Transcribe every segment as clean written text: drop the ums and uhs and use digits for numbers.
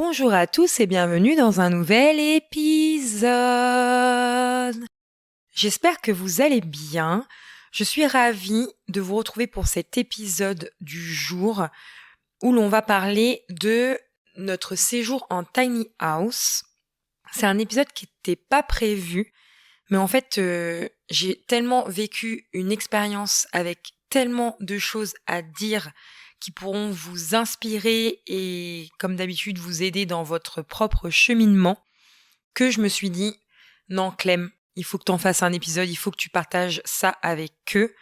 Bonjour à tous et bienvenue dans un nouvel épisode. J'espère que vous allez bien. Je suis ravie de vous retrouver pour cet épisode du jour où l'on va parler de notre séjour en tiny house. C'est un épisode qui n'était pas prévu, mais en fait, j'ai tellement vécu une expérience avec tellement de choses à dire qui pourront vous inspirer et, comme d'habitude, vous aider dans votre propre cheminement, que je me suis dit, non Clem, il faut que tu en fasses un épisode, il faut que tu partages ça avec eux.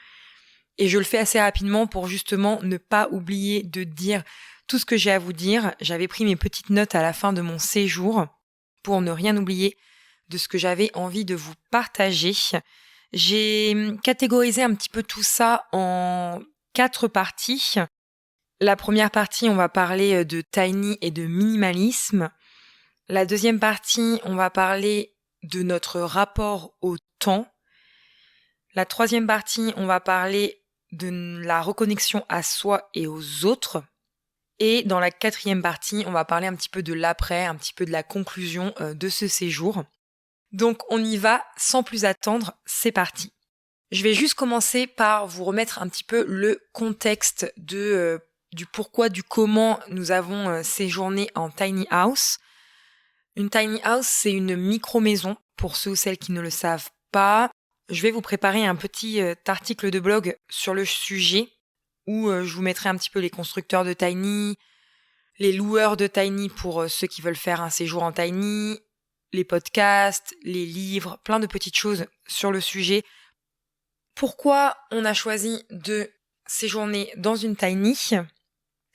Et je le fais assez rapidement pour justement ne pas oublier de dire tout ce que j'ai à vous dire. J'avais pris mes petites notes à la fin de mon séjour pour ne rien oublier de ce que j'avais envie de vous partager. J'ai catégorisé un petit peu tout ça en 4 parties. La première partie, on va parler de tiny et de minimalisme. La deuxième partie, on va parler de notre rapport au temps. La troisième partie, on va parler de la reconnexion à soi et aux autres. Et dans la quatrième partie, on va parler un petit peu de l'après, un petit peu de la conclusion de ce séjour. Donc on y va sans plus attendre, c'est parti. Je vais juste commencer par vous remettre un petit peu le contexte du pourquoi, du comment nous avons séjourné en tiny house. Une tiny house, c'est une micro-maison, pour ceux ou celles qui ne le savent pas. Je vais vous préparer un petit article de blog sur le sujet où je vous mettrai un petit peu les constructeurs de tiny, les loueurs de tiny pour ceux qui veulent faire un séjour en tiny, les podcasts, les livres, plein de petites choses sur le sujet. Pourquoi on a choisi de séjourner dans une tiny ?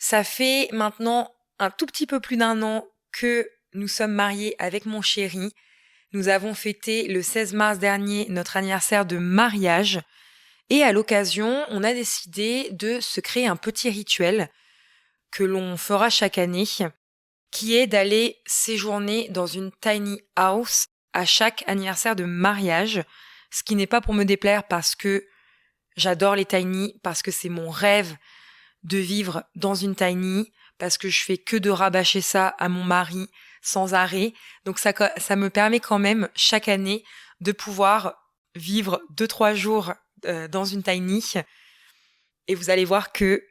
Ça fait maintenant un tout petit peu plus d'1 an que nous sommes mariés avec mon chéri. Nous avons fêté le 16 mars dernier notre anniversaire de mariage. Et à l'occasion, on a décidé de se créer un petit rituel que l'on fera chaque année, qui est d'aller séjourner dans une tiny house à chaque anniversaire de mariage. Ce qui n'est pas pour me déplaire parce que j'adore les tiny, parce que c'est mon rêve de vivre dans une tiny, parce que je fais que de rabâcher ça à mon mari sans arrêt. Donc ça me permet quand même chaque année de pouvoir vivre 2-3 jours dans une tiny. Et vous allez voir que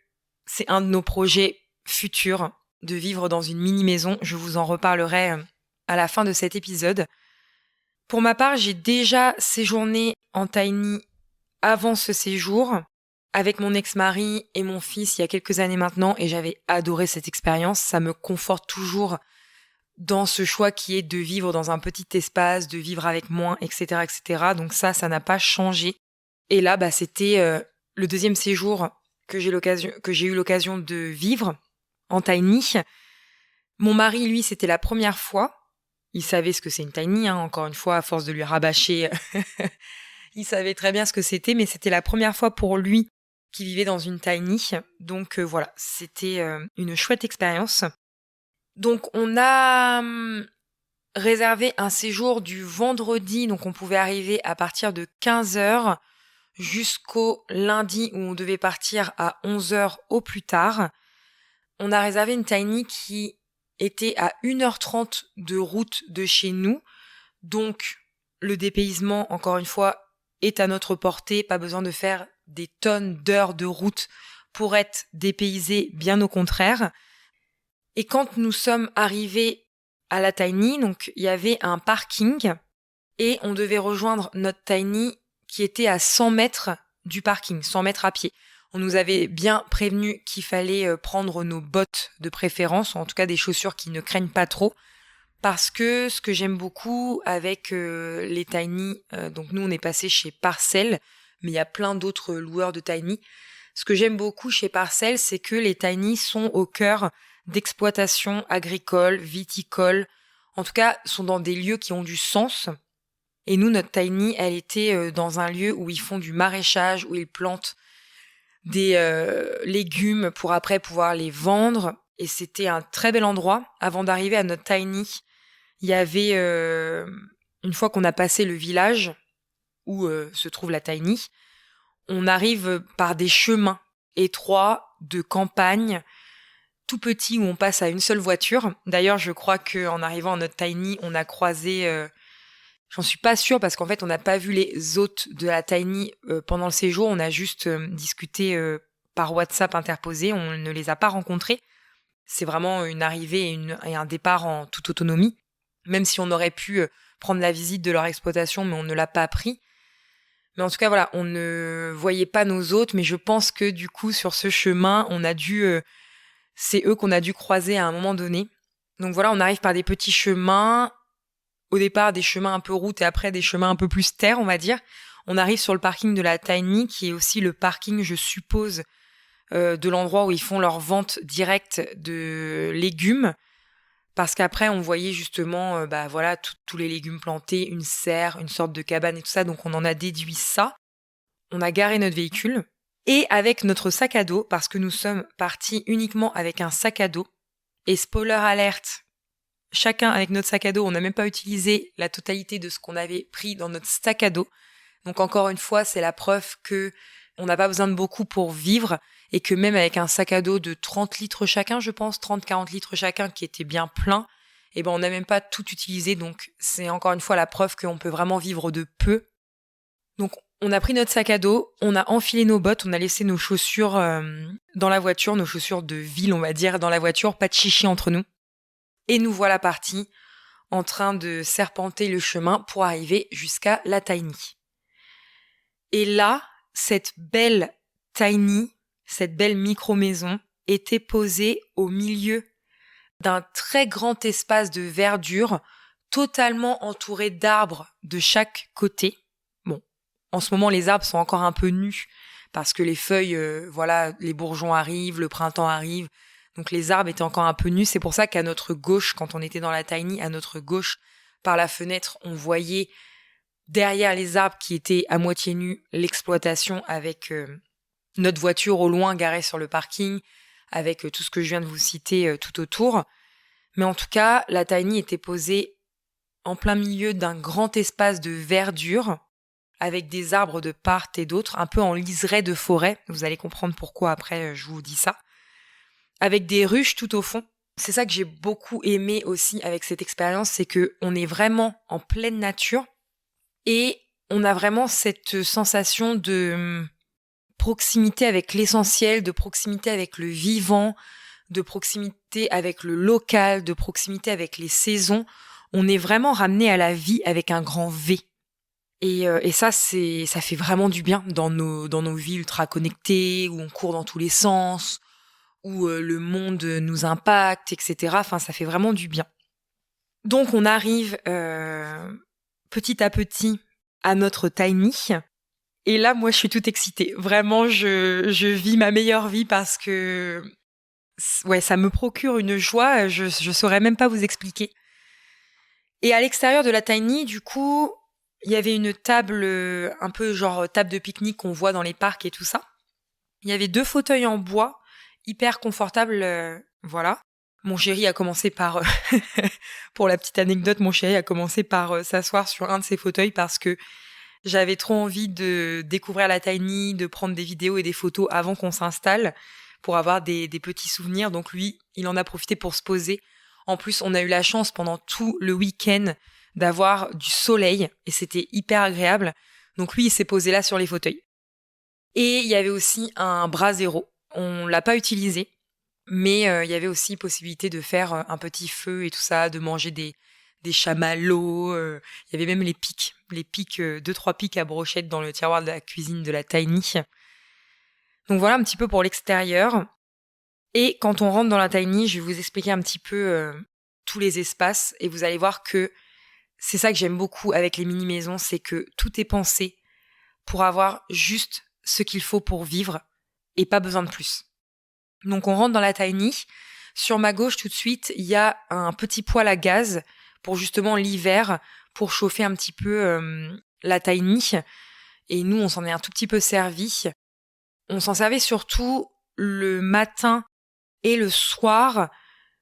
c'est un de nos projets futurs de vivre dans une mini-maison. Je vous en reparlerai à la fin de cet épisode. Pour ma part, j'ai déjà séjourné en tiny avant ce séjour avec mon ex-mari et mon fils il y a quelques années maintenant et j'avais adoré cette expérience. Ça me conforte toujours dans ce choix qui est de vivre dans un petit espace, de vivre avec moins, etc., etc. Donc ça n'a pas changé. Et là, c'était le deuxième séjour que j'ai eu l'occasion de vivre en tiny. Mon mari, lui, c'était la première fois. Il savait ce que c'est une tiny, encore une fois, à force de lui rabâcher. Il savait très bien ce que c'était, mais c'était la première fois pour lui qui vivait dans une tiny. Donc voilà, c'était une chouette expérience. Donc on a réservé un séjour du vendredi, donc on pouvait arriver à partir de 15h jusqu'au lundi où on devait partir à 11h au plus tard. On a réservé une tiny qui était à 1h30 de route de chez nous. Donc, le dépaysement, encore une fois, est à notre portée. Pas besoin de faire des tonnes d'heures de route pour être dépaysé, bien au contraire. Et quand nous sommes arrivés à la tiny, donc il y avait un parking et on devait rejoindre notre tiny qui était à 100 mètres du parking, 100 mètres à pied. On nous avait bien prévenu qu'il fallait prendre nos bottes de préférence, ou en tout cas des chaussures qui ne craignent pas trop, parce que ce que j'aime beaucoup avec les tiny, donc nous on est passé chez Parcel, mais il y a plein d'autres loueurs de tiny. Ce que j'aime beaucoup chez Parcel, c'est que les tiny sont au cœur d'exploitation agricole, viticole, en tout cas sont dans des lieux qui ont du sens. Et nous, notre tiny, elle était dans un lieu où ils font du maraîchage, où ils plantent des légumes pour après pouvoir les vendre. Et c'était un très bel endroit. Avant d'arriver à notre tiny, il y avait, une fois qu'on a passé le village où se trouve la tiny, on arrive par des chemins étroits de campagne tout petit où on passe à une seule voiture. D'ailleurs, je crois qu'en arrivant à notre tiny, on a croisé... j'en suis pas sûre parce qu'en fait, on n'a pas vu les hôtes de la tiny pendant le séjour. On a juste discuté par WhatsApp interposé. On ne les a pas rencontrés. C'est vraiment une arrivée et un départ en toute autonomie. Même si on aurait pu prendre la visite de leur exploitation, mais on ne l'a pas pris. Mais en tout cas, voilà, on ne voyait pas nos hôtes, mais je pense que du coup, sur ce chemin, c'est eux qu'on a dû croiser à un moment donné. Donc voilà, on arrive par des petits chemins, au départ des chemins un peu route et après des chemins un peu plus terre, on va dire. On arrive sur le parking de la Tiny, qui est aussi le parking, je suppose, de l'endroit où ils font leur vente directe de légumes. Parce qu'après, on voyait justement, tous les légumes plantés, une serre, une sorte de cabane et tout ça. Donc, on en a déduit ça. On a garé notre véhicule. Et avec notre sac à dos, parce que nous sommes partis uniquement avec un sac à dos. Et spoiler alerte, chacun avec notre sac à dos, on n'a même pas utilisé la totalité de ce qu'on avait pris dans notre sac à dos. Donc, encore une fois, c'est la preuve que on n'a pas besoin de beaucoup pour vivre. Et que même avec un sac à dos de 30 litres chacun, je pense, 30-40 litres chacun, qui était bien plein, on n'a même pas tout utilisé. Donc, c'est encore une fois la preuve qu'on peut vraiment vivre de peu. Donc, on a pris notre sac à dos, on a enfilé nos bottes, on a laissé nos chaussures dans la voiture, nos chaussures de ville, on va dire, dans la voiture, pas de chichi entre nous. Et nous voilà partis en train de serpenter le chemin pour arriver jusqu'à la Tiny. Et là, cette belle Tiny, cette belle micro-maison était posée au milieu d'un très grand espace de verdure, totalement entouré d'arbres de chaque côté. Bon, en ce moment, les arbres sont encore un peu nus, parce que les feuilles, les bourgeons arrivent, le printemps arrive, donc les arbres étaient encore un peu nus. C'est pour ça qu'à notre gauche, quand on était dans la Tiny, à notre gauche, par la fenêtre, on voyait derrière les arbres qui étaient à moitié nus, l'exploitation avec... notre voiture au loin garée sur le parking, avec tout ce que je viens de vous citer tout autour. Mais en tout cas, la Tiny était posée en plein milieu d'un grand espace de verdure, avec des arbres de part et d'autre, un peu en liseré de forêt. Vous allez comprendre pourquoi après je vous dis ça. Avec des ruches tout au fond. C'est ça que j'ai beaucoup aimé aussi avec cette expérience, c'est que on est vraiment en pleine nature et on a vraiment cette sensation de proximité avec l'essentiel, de proximité avec le vivant, de proximité avec le local, de proximité avec les saisons. On est vraiment ramené à la vie avec un grand V. Et ça, ça fait vraiment du bien dans nos vies ultra connectées, où on court dans tous les sens, où le monde nous impacte, etc. Enfin, ça fait vraiment du bien. Donc, on arrive petit à petit à notre Tiny. Et là, moi, je suis toute excitée. Vraiment, je vis ma meilleure vie parce que, ouais, ça me procure une joie. Je saurais même pas vous expliquer. Et à l'extérieur de la Tiny, du coup, il y avait une table, un peu genre table de pique-nique qu'on voit dans les parcs et tout ça. Il y avait 2 fauteuils en bois, hyper confortables, voilà. Mon chéri a commencé par, pour la petite anecdote, mon chéri a commencé par s'asseoir sur un de ces fauteuils parce que j'avais trop envie de découvrir la Tiny, de prendre des vidéos et des photos avant qu'on s'installe pour avoir des petits souvenirs. Donc lui, il en a profité pour se poser. En plus, on a eu la chance pendant tout le week-end d'avoir du soleil et c'était hyper agréable. Donc lui, il s'est posé là sur les fauteuils. Et il y avait aussi un brasero. On l'a pas utilisé, mais il y avait aussi possibilité de faire un petit feu et tout ça, de manger des chamallows. Il y avait même les pics, 2-3 pics à brochettes dans le tiroir de la cuisine de la Tiny. Donc voilà un petit peu pour l'extérieur. Et quand on rentre dans la Tiny, je vais vous expliquer un petit peu tous les espaces et vous allez voir que c'est ça que j'aime beaucoup avec les mini-maisons, c'est que tout est pensé pour avoir juste ce qu'il faut pour vivre et pas besoin de plus. Donc on rentre dans la Tiny. Sur ma gauche tout de suite, il y a un petit poêle à gaz pour justement l'hiver, pour chauffer un petit peu la Tiny. Et nous, on s'en est un tout petit peu servi. On s'en servait surtout le matin et le soir,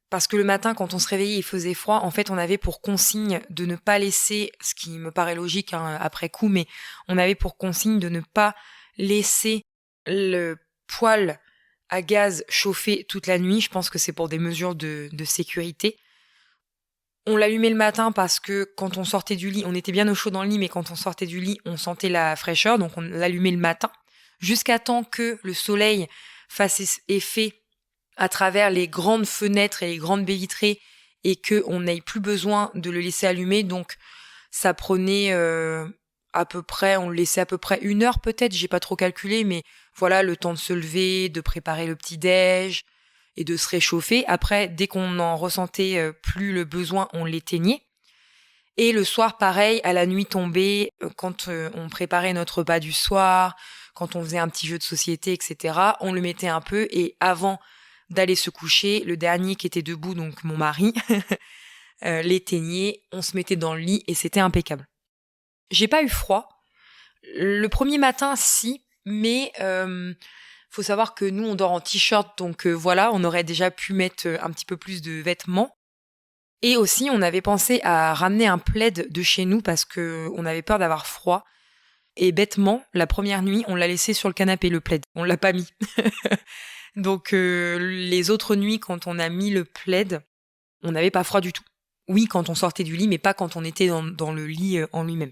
parce que le matin, quand on se réveillait, il faisait froid. En fait, on avait pour consigne de ne pas laisser, ce qui me paraît logique après coup, mais on avait pour consigne de ne pas laisser le poêle à gaz chauffé toute la nuit. Je pense que c'est pour des mesures de sécurité. On l'allumait le matin parce que quand on sortait du lit, on était bien au chaud dans le lit, mais quand on sortait du lit, on sentait la fraîcheur, donc on l'allumait le matin, jusqu'à temps que le soleil fasse effet à travers les grandes fenêtres et les grandes baies vitrées et qu'on n'ait plus besoin de le laisser allumer. Donc ça prenait à peu près, on le laissait à peu près 1 heure peut-être, j'ai pas trop calculé, mais voilà, le temps de se lever, de préparer le petit-déj et de se réchauffer. Après, dès qu'on en ressentait plus le besoin, on l'éteignait. Et le soir, pareil, à la nuit tombée, quand on préparait notre repas du soir, quand on faisait un petit jeu de société, etc., on le mettait un peu et avant d'aller se coucher, le dernier qui était debout, donc mon mari, l'éteignait, on se mettait dans le lit et c'était impeccable. J'ai pas eu froid. Le premier matin, si, mais faut savoir que nous, on dort en t-shirt, donc voilà, on aurait déjà pu mettre un petit peu plus de vêtements. Et aussi, on avait pensé à ramener un plaid de chez nous parce que on avait peur d'avoir froid. Et bêtement, la première nuit, on l'a laissé sur le canapé, le plaid. On l'a pas mis. Donc les autres nuits, quand on a mis le plaid, on n'avait pas froid du tout. Oui, quand on sortait du lit, mais pas quand on était dans le lit en lui-même.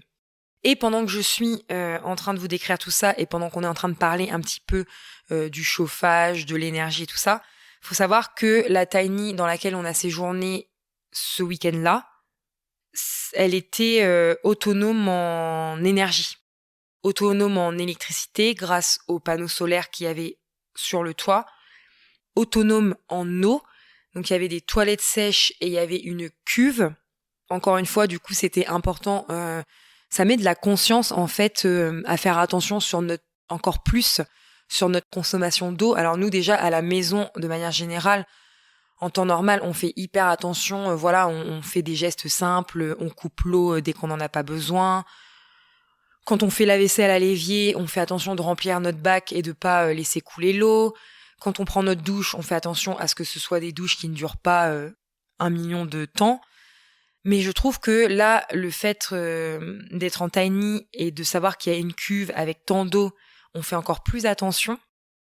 Et pendant que je suis en train de vous décrire tout ça, et pendant qu'on est en train de parler un petit peu du chauffage, de l'énergie et tout ça, faut savoir que la tiny dans laquelle on a séjourné ce week-end-là, elle était autonome en énergie, autonome en électricité grâce aux panneaux solaires qu'il y avait sur le toit, autonome en eau, donc il y avait des toilettes sèches et il y avait une cuve. Encore une fois, du coup, c'était important. Ça met de la conscience en fait à faire attention encore plus sur notre consommation d'eau. Alors nous déjà à la maison, de manière générale, en temps normal, on fait hyper attention. Voilà, on fait des gestes simples, on coupe l'eau dès qu'on n'en a pas besoin. Quand on fait la vaisselle à l'évier, on fait attention de remplir notre bac et de pas laisser couler l'eau. Quand on prend notre douche, on fait attention à ce que ce soit des douches qui ne durent pas 1 million de temps. Mais je trouve que là, le fait d'être en tiny et de savoir qu'il y a une cuve avec tant d'eau, on fait encore plus attention.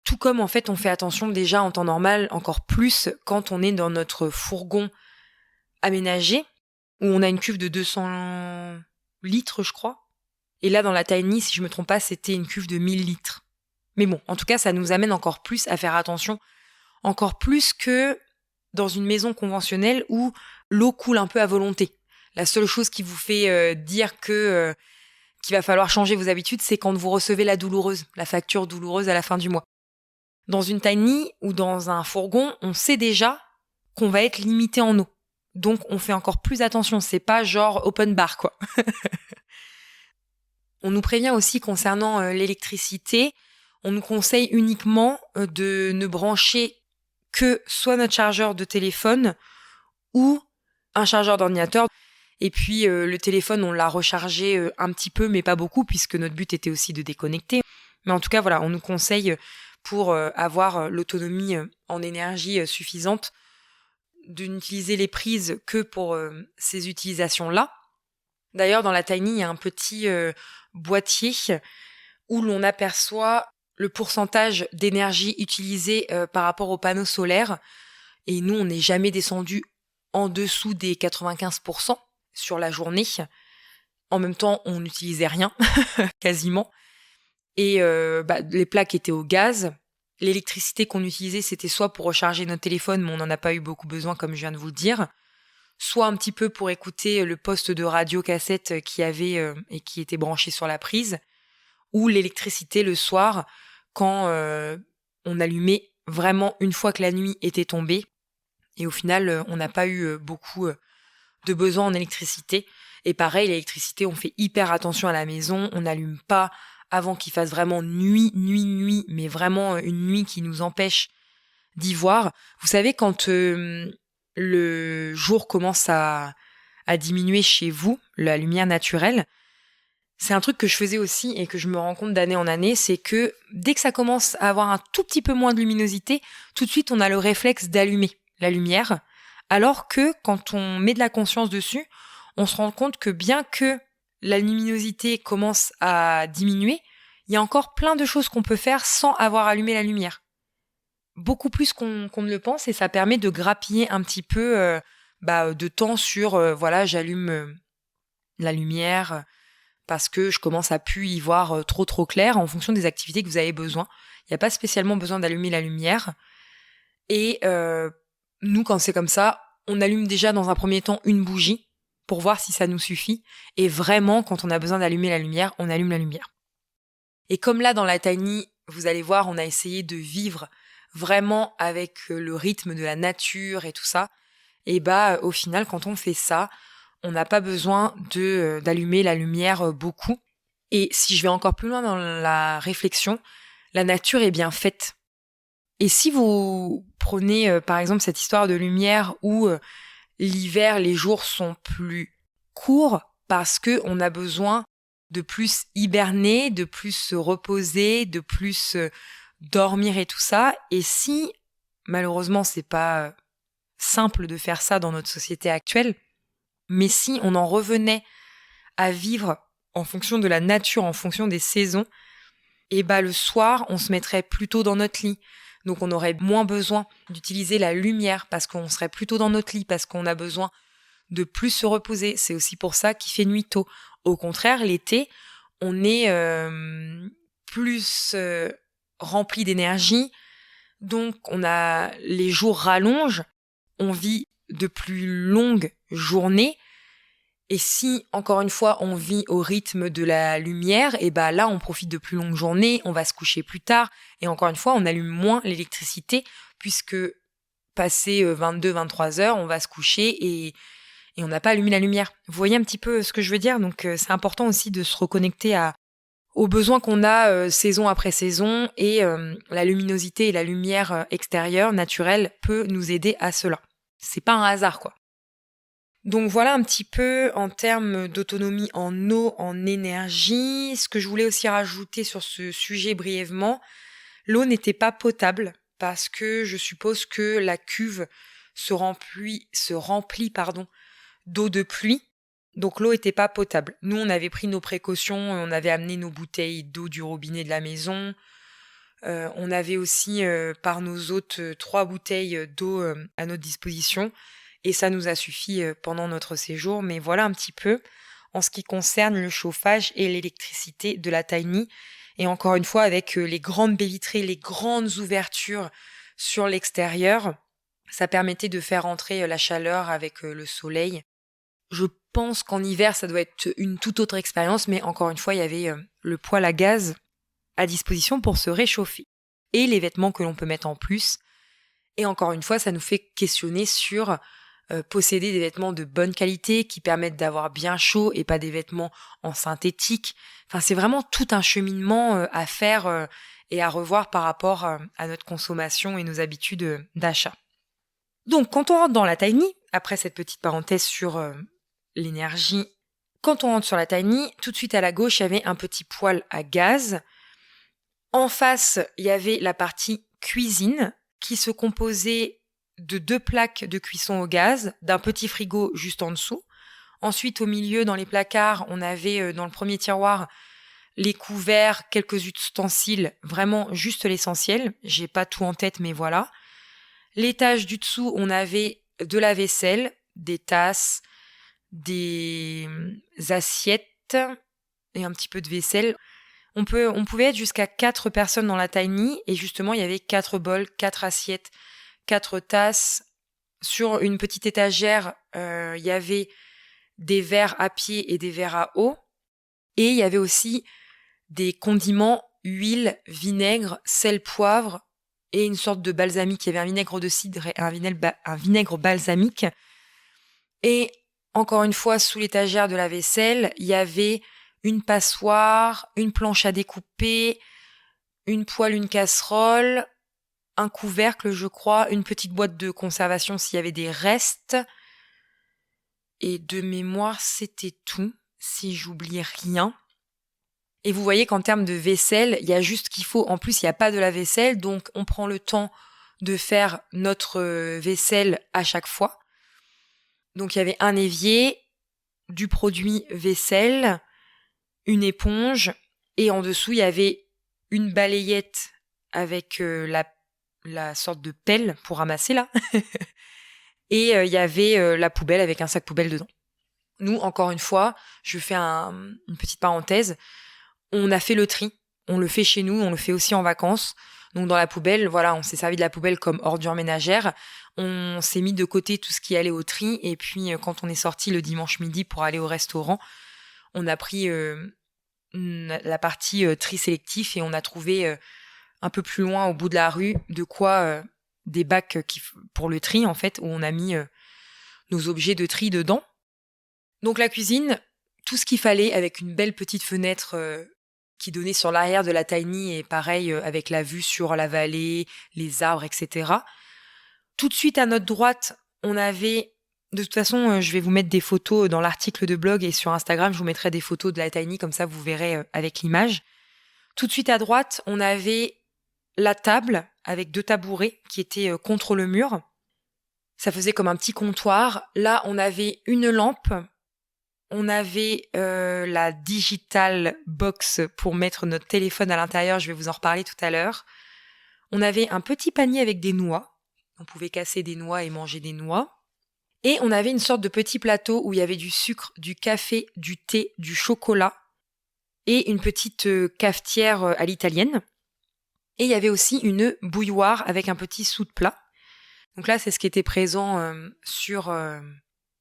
Tout comme en fait on fait attention déjà en temps normal, encore plus quand on est dans notre fourgon aménagé, où on a une cuve de 200 litres je crois. Et là dans la tiny, si je me trompe pas, c'était une cuve de 1000 litres. Mais bon, en tout cas ça nous amène encore plus à faire attention, encore plus que dans une maison conventionnelle où l'eau coule un peu à volonté. La seule chose qui vous fait dire qu'il va falloir changer vos habitudes, c'est quand vous recevez la facture douloureuse à la fin du mois. Dans une tiny ou dans un fourgon, on sait déjà qu'on va être limité en eau. Donc on fait encore plus attention, c'est pas genre open bar quoi. On nous prévient aussi concernant l'électricité, on nous conseille uniquement de ne brancher que soit notre chargeur de téléphone ou un chargeur d'ordinateur. Et puis le téléphone, on l'a rechargé un petit peu, mais pas beaucoup, puisque notre but était aussi de déconnecter. Mais en tout cas, voilà, on nous conseille pour avoir l'autonomie en énergie suffisante de n'utiliser les prises que pour ces utilisations-là. D'ailleurs, dans la tiny, il y a un petit boîtier où l'on aperçoit le pourcentage d'énergie utilisée par rapport aux panneaux solaires. Et nous, on n'est jamais descendu en dessous des 95% sur la journée. En même temps, on n'utilisait rien, quasiment. Et les plaques étaient au gaz. L'électricité qu'on utilisait, c'était soit pour recharger notre téléphone, mais on n'en a pas eu beaucoup besoin, comme je viens de vous le dire, soit un petit peu pour écouter le poste de radio cassette qu'il y avait et qui était branché sur la prise, ou l'électricité le soir, quand on allumait vraiment une fois que la nuit était tombée. Et au final, on n'a pas eu beaucoup de besoin en électricité. Et pareil, l'électricité, on fait hyper attention à la maison, on n'allume pas avant qu'il fasse vraiment nuit, mais vraiment une nuit qui nous empêche d'y voir. Vous savez, quand le jour commence à diminuer chez vous, la lumière naturelle, c'est un truc que je faisais aussi et que je me rends compte d'année en année, c'est que dès que ça commence à avoir un tout petit peu moins de luminosité, tout de suite on a le réflexe d'allumer la lumière, alors que quand on met de la conscience dessus, on se rend compte que bien que la luminosité commence à diminuer, il y a encore plein de choses qu'on peut faire sans avoir allumé la lumière. beaucoup plus qu'on ne le pense et ça permet de grappiller un petit peu de temps sur j'allume la lumière parce que je commence à plus y voir trop clair en fonction des activités que vous avez besoin. Il n'y a pas spécialement besoin d'allumer la lumière. Et nous, quand c'est comme ça, on allume déjà dans un premier temps une bougie pour voir si ça nous suffit. Et vraiment, quand on a besoin d'allumer la lumière, on allume la lumière. Et comme là, dans la tiny, vous allez voir, on a essayé de vivre vraiment avec le rythme de la nature et tout ça. Et au final, quand on fait ça, on n'a pas besoin d'allumer la lumière beaucoup. Et si je vais encore plus loin dans la réflexion, la nature est bien faite. Et si vous prenez par exemple cette histoire de lumière où l'hiver, les jours sont plus courts parce que on a besoin de plus hiberner, de plus se reposer, de plus dormir et tout ça. Et si, malheureusement, c'est pas simple de faire ça dans notre société actuelle, mais si on en revenait à vivre en fonction de la nature, en fonction des saisons, le soir, on se mettrait plutôt dans notre lit. Donc on aurait moins besoin d'utiliser la lumière parce qu'on serait plutôt dans notre lit, parce qu'on a besoin de plus se reposer. C'est aussi pour ça qu'il fait nuit tôt. Au contraire, l'été, on est plus rempli d'énergie. Donc on a les jours rallongent, on vit de plus longues journées. Et si, encore une fois, on vit au rythme de la lumière, là, on profite de plus longues journées, on va se coucher plus tard. Et encore une fois, on allume moins l'électricité puisque passé 22-23 heures, on va se coucher et on n'a pas allumé la lumière. Vous voyez un petit peu ce que je veux dire ? Donc, c'est important aussi de se reconnecter aux besoins qu'on a saison après saison et la luminosité et la lumière extérieure, naturelle, peut nous aider à cela. C'est pas un hasard, quoi. Donc voilà un petit peu en termes d'autonomie en eau, en énergie. Ce que je voulais aussi rajouter sur ce sujet brièvement, l'eau n'était pas potable parce que je suppose que la cuve se remplit d'eau de pluie. Donc l'eau n'était pas potable. Nous, on avait pris nos précautions, on avait amené nos bouteilles d'eau du robinet de la maison. On avait aussi par nos hôtes 3 bouteilles d'eau à notre disposition. Et ça nous a suffi pendant notre séjour. Mais voilà un petit peu en ce qui concerne le chauffage et l'électricité de la tiny. Et encore une fois, avec les grandes baies vitrées, les grandes ouvertures sur l'extérieur, ça permettait de faire entrer la chaleur avec le soleil. Je pense qu'en hiver, ça doit être une toute autre expérience. Mais encore une fois, il y avait le poêle à gaz à disposition pour se réchauffer. Et les vêtements que l'on peut mettre en plus. Et encore une fois, ça nous fait questionner sur posséder des vêtements de bonne qualité qui permettent d'avoir bien chaud et pas des vêtements en synthétique. Enfin, c'est vraiment tout un cheminement à faire et à revoir par rapport à notre consommation et nos habitudes d'achat. Donc, quand on rentre dans la tiny, après cette petite parenthèse sur l'énergie, quand on rentre sur la tiny, tout de suite à la gauche, il y avait un petit poêle à gaz. En face, il y avait la partie cuisine qui se composait de 2 plaques de cuisson au gaz, d'un petit frigo juste en dessous. Ensuite, au milieu, dans les placards, on avait dans le premier tiroir les couverts, quelques ustensiles, vraiment juste l'essentiel. J'ai pas tout en tête, mais voilà. L'étage du dessous, on avait de la vaisselle, des tasses, des assiettes et un petit peu de vaisselle. On pouvait être jusqu'à 4 personnes dans la tiny et justement, il y avait 4 bols, 4 assiettes, 4 tasses. Sur une petite étagère, il y avait des verres à pied et des verres à eau. Et il y avait aussi des condiments, huile, vinaigre, sel, poivre et une sorte de balsamique. Il y avait un vinaigre de cidre et un vinaigre balsamique. Et encore une fois, sous l'étagère de la vaisselle, il y avait une passoire, une planche à découper, une poêle, une casserole, un couvercle, je crois, une petite boîte de conservation s'il y avait des restes. Et de mémoire, c'était tout, si j'oublie rien. Et vous voyez qu'en termes de vaisselle, il y a juste ce qu'il faut. En plus, il n'y a pas de la vaisselle, donc on prend le temps de faire notre vaisselle à chaque fois. Donc il y avait un évier, du produit vaisselle, une éponge, et en dessous, il y avait une balayette avec la la sorte de pelle pour ramasser là. Et il y avait la poubelle avec un sac poubelle dedans. Nous, encore une fois, je fais une petite parenthèse, on a fait le tri. On le fait chez nous, on le fait aussi en vacances. Donc dans la poubelle, voilà, on s'est servi de la poubelle comme ordure ménagère. On s'est mis de côté tout ce qui allait au tri. Et puis quand on est sorti le dimanche midi pour aller au restaurant, on a pris la partie tri sélectif et on a trouvé un peu plus loin au bout de la rue de quoi des bacs pour le tri en fait, où on a mis nos objets de tri dedans. Donc la cuisine, tout ce qu'il fallait avec une belle petite fenêtre qui donnait sur l'arrière de la tiny et pareil avec la vue sur la vallée, les arbres, etc. Tout de suite à notre droite, on avait... De toute façon, je vais vous mettre des photos dans l'article de blog et sur Instagram, je vous mettrai des photos de la tiny, comme ça vous verrez avec l'image. Tout de suite à droite, on avait la table avec 2 tabourets qui étaient contre le mur. Ça faisait comme un petit comptoir. Là, on avait une lampe. On avait la digital box pour mettre notre téléphone à l'intérieur. Je vais vous en reparler tout à l'heure. On avait un petit panier avec des noix. On pouvait casser des noix et manger des noix. Et on avait une sorte de petit plateau où il y avait du sucre, du café, du thé, du chocolat et une petite cafetière à l'italienne. Et il y avait aussi une bouilloire avec un petit sous de plat. Donc là, c'est ce qui était présent sur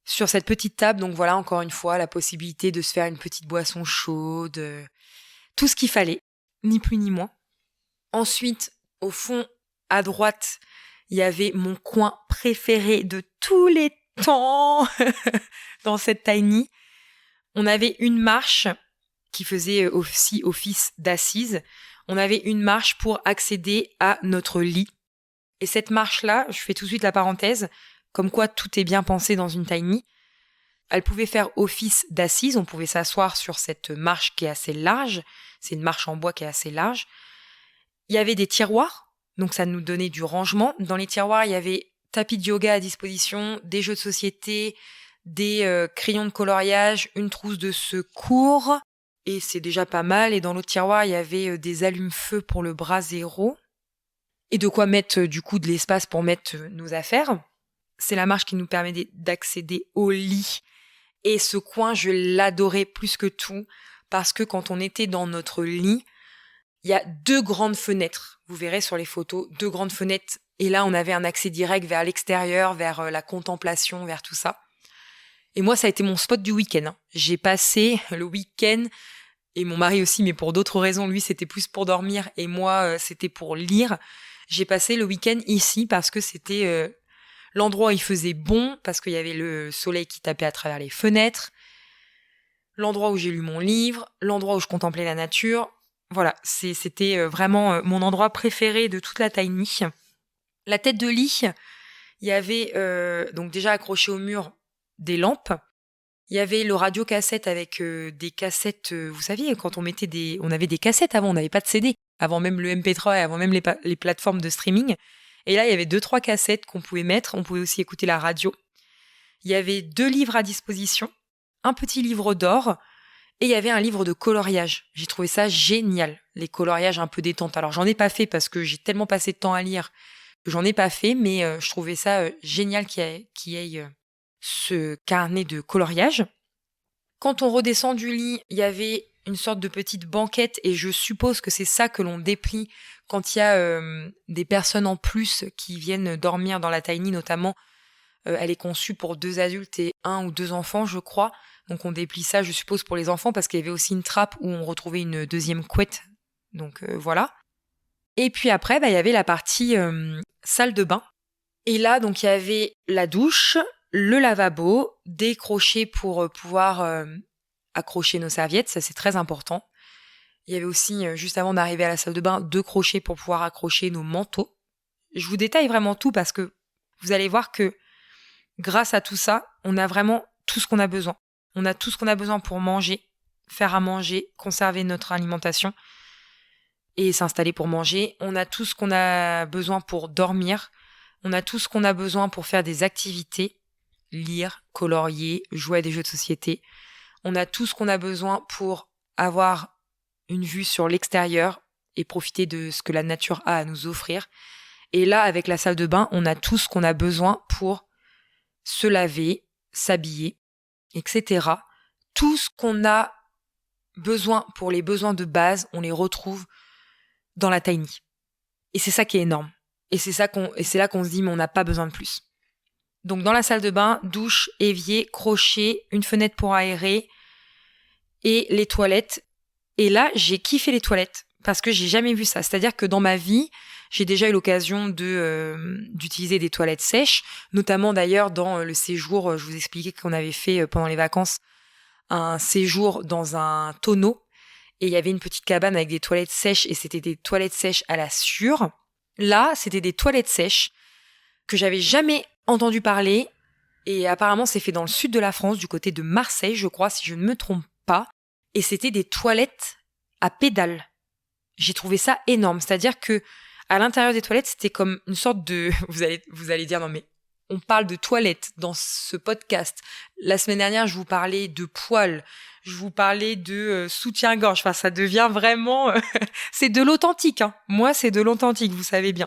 cette petite table. Donc voilà, encore une fois, la possibilité de se faire une petite boisson chaude. Tout ce qu'il fallait, ni plus ni moins. Ensuite, au fond, à droite, il y avait mon coin préféré de tous les temps dans cette tiny. On avait une marche qui faisait aussi office d'assise. On avait une marche pour accéder à notre lit. Et cette marche-là, je fais tout de suite la parenthèse, comme quoi tout est bien pensé dans une tiny. Elle pouvait faire office d'assise, on pouvait s'asseoir sur cette marche qui est assez large. C'est une marche en bois qui est assez large. Il y avait des tiroirs, donc ça nous donnait du rangement. Dans les tiroirs, il y avait tapis de yoga à disposition, des jeux de société, des crayons de coloriage, une trousse de secours, et c'est déjà pas mal. Et dans l'autre tiroir, il y avait des allumes-feu pour le brasero, et de quoi mettre du coup de l'espace pour mettre nos affaires. C'est la marche qui nous permet d'accéder au lit. Et ce coin, je l'adorais plus que tout, parce que quand on était dans notre lit, il y a 2 grandes fenêtres. Vous verrez sur les photos, 2 grandes fenêtres. Et là, on avait un accès direct vers l'extérieur, vers la contemplation, vers tout ça. Et moi, ça a été mon spot du week-end. J'ai passé le week-end, et mon mari aussi, mais pour d'autres raisons. Lui, c'était plus pour dormir, et moi, c'était pour lire. J'ai passé le week-end ici parce que c'était l'endroit où il faisait bon, parce qu'il y avait le soleil qui tapait à travers les fenêtres, l'endroit où j'ai lu mon livre, l'endroit où je contemplais la nature. Voilà, c'était vraiment mon endroit préféré de toute la tiny. La tête de lit, il y avait donc déjà accroché au mur des lampes. Il y avait le radio-cassette avec des cassettes, vous saviez, quand on avait des cassettes avant, on n'avait pas de CD, avant même le MP3 et avant même les plateformes de streaming. Et là, il y avait 2-3 cassettes qu'on pouvait mettre, on pouvait aussi écouter la radio. Il y avait 2 livres à disposition, un petit livre d'or, et il y avait un livre de coloriage. J'ai trouvé ça génial, les coloriages un peu détente. Alors j'en ai pas fait parce que j'ai tellement passé de temps à lire que j'en ai pas fait, mais je trouvais ça génial qu'il y ait ce carnet de coloriage. Quand on redescend du lit, il y avait une sorte de petite banquette et je suppose que c'est ça que l'on déplie quand il y a des personnes en plus qui viennent dormir dans la tiny, notamment. Elle est conçue pour 2 adultes et 1 ou 2 enfants, je crois. Donc on déplie ça, je suppose, pour les enfants parce qu'il y avait aussi une trappe où on retrouvait une 2e couette. Donc voilà. Et puis après, il y avait la partie salle de bain. Et là, donc il y avait la douche, le lavabo, des crochets pour pouvoir accrocher nos serviettes, ça c'est très important. Il y avait aussi, juste avant d'arriver à la salle de bain, 2 crochets pour pouvoir accrocher nos manteaux. Je vous détaille vraiment tout parce que vous allez voir que grâce à tout ça, on a vraiment tout ce qu'on a besoin. On a tout ce qu'on a besoin pour manger, faire à manger, conserver notre alimentation et s'installer pour manger. On a tout ce qu'on a besoin pour dormir. On a tout ce qu'on a besoin pour faire des activités, lire, colorier, jouer à des jeux de société. On a tout ce qu'on a besoin pour avoir une vue sur l'extérieur et profiter de ce que la nature a à nous offrir. Et là, avec la salle de bain, on a tout ce qu'on a besoin pour se laver, s'habiller, etc. Tout ce qu'on a besoin pour les besoins de base, on les retrouve dans la tiny. Et c'est ça qui est énorme. Et c'est là qu'on se dit, mais on n'a pas besoin de plus. Donc dans la salle de bain, douche, évier, crochet, une fenêtre pour aérer et les toilettes. Et là, j'ai kiffé les toilettes parce que j'ai jamais vu ça. C'est-à-dire que dans ma vie, j'ai déjà eu l'occasion d'utiliser des toilettes sèches, notamment d'ailleurs dans le séjour, je vous expliquais qu'on avait fait pendant les vacances un séjour dans un tonneau et il y avait une petite cabane avec des toilettes sèches et c'était des toilettes sèches à la Sûre. Là, c'était des toilettes sèches que j'avais jamais entendu parler et apparemment c'est fait dans le sud de la France, du côté de Marseille, je crois, si je ne me trompe pas. Et c'était des toilettes à pédales. J'ai trouvé ça énorme, c'est-à-dire que à l'intérieur des toilettes, c'était comme une sorte de... Vous allez dire, non mais on parle de toilettes dans ce podcast. La semaine dernière, je vous parlais de poils, je vous parlais de soutien-gorge. Enfin, ça devient vraiment... c'est de l'authentique, hein. Moi, c'est de l'authentique, vous savez bien.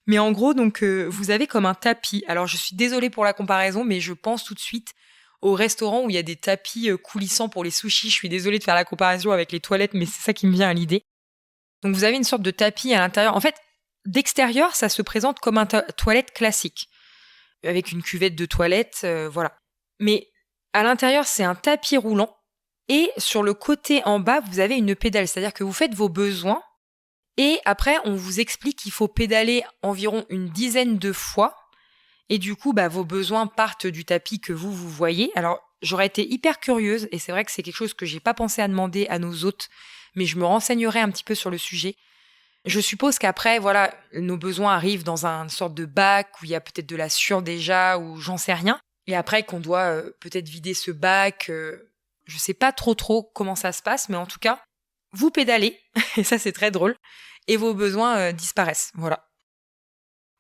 Mais en gros, donc, vous avez comme un tapis. Alors, je suis désolée pour la comparaison, mais je pense tout de suite au restaurant où il y a des tapis coulissants pour les sushis. Je suis désolée de faire la comparaison avec les toilettes, mais c'est ça qui me vient à l'idée. Donc, vous avez une sorte de tapis à l'intérieur. En fait, d'extérieur, ça se présente comme un toilette classique, avec une cuvette de toilette, voilà. Mais à l'intérieur, c'est un tapis roulant. Et sur le côté en bas, vous avez une pédale. C'est-à-dire que vous faites vos besoins. Et après, on vous explique qu'il faut pédaler environ une dizaine de fois. Et du coup, vos besoins partent du tapis que vous voyez. Alors, j'aurais été hyper curieuse. Et c'est vrai que c'est quelque chose que j'ai pas pensé à demander à nos hôtes. Mais je me renseignerai un petit peu sur le sujet. Je suppose qu'après, voilà, nos besoins arrivent dans une sorte de bac où il y a peut-être de la Sûre déjà ou j'en sais rien. Et après qu'on doit peut-être vider ce bac, je sais pas trop comment ça se passe, mais en tout cas, vous pédalez, et ça c'est très drôle, et vos besoins disparaissent, voilà.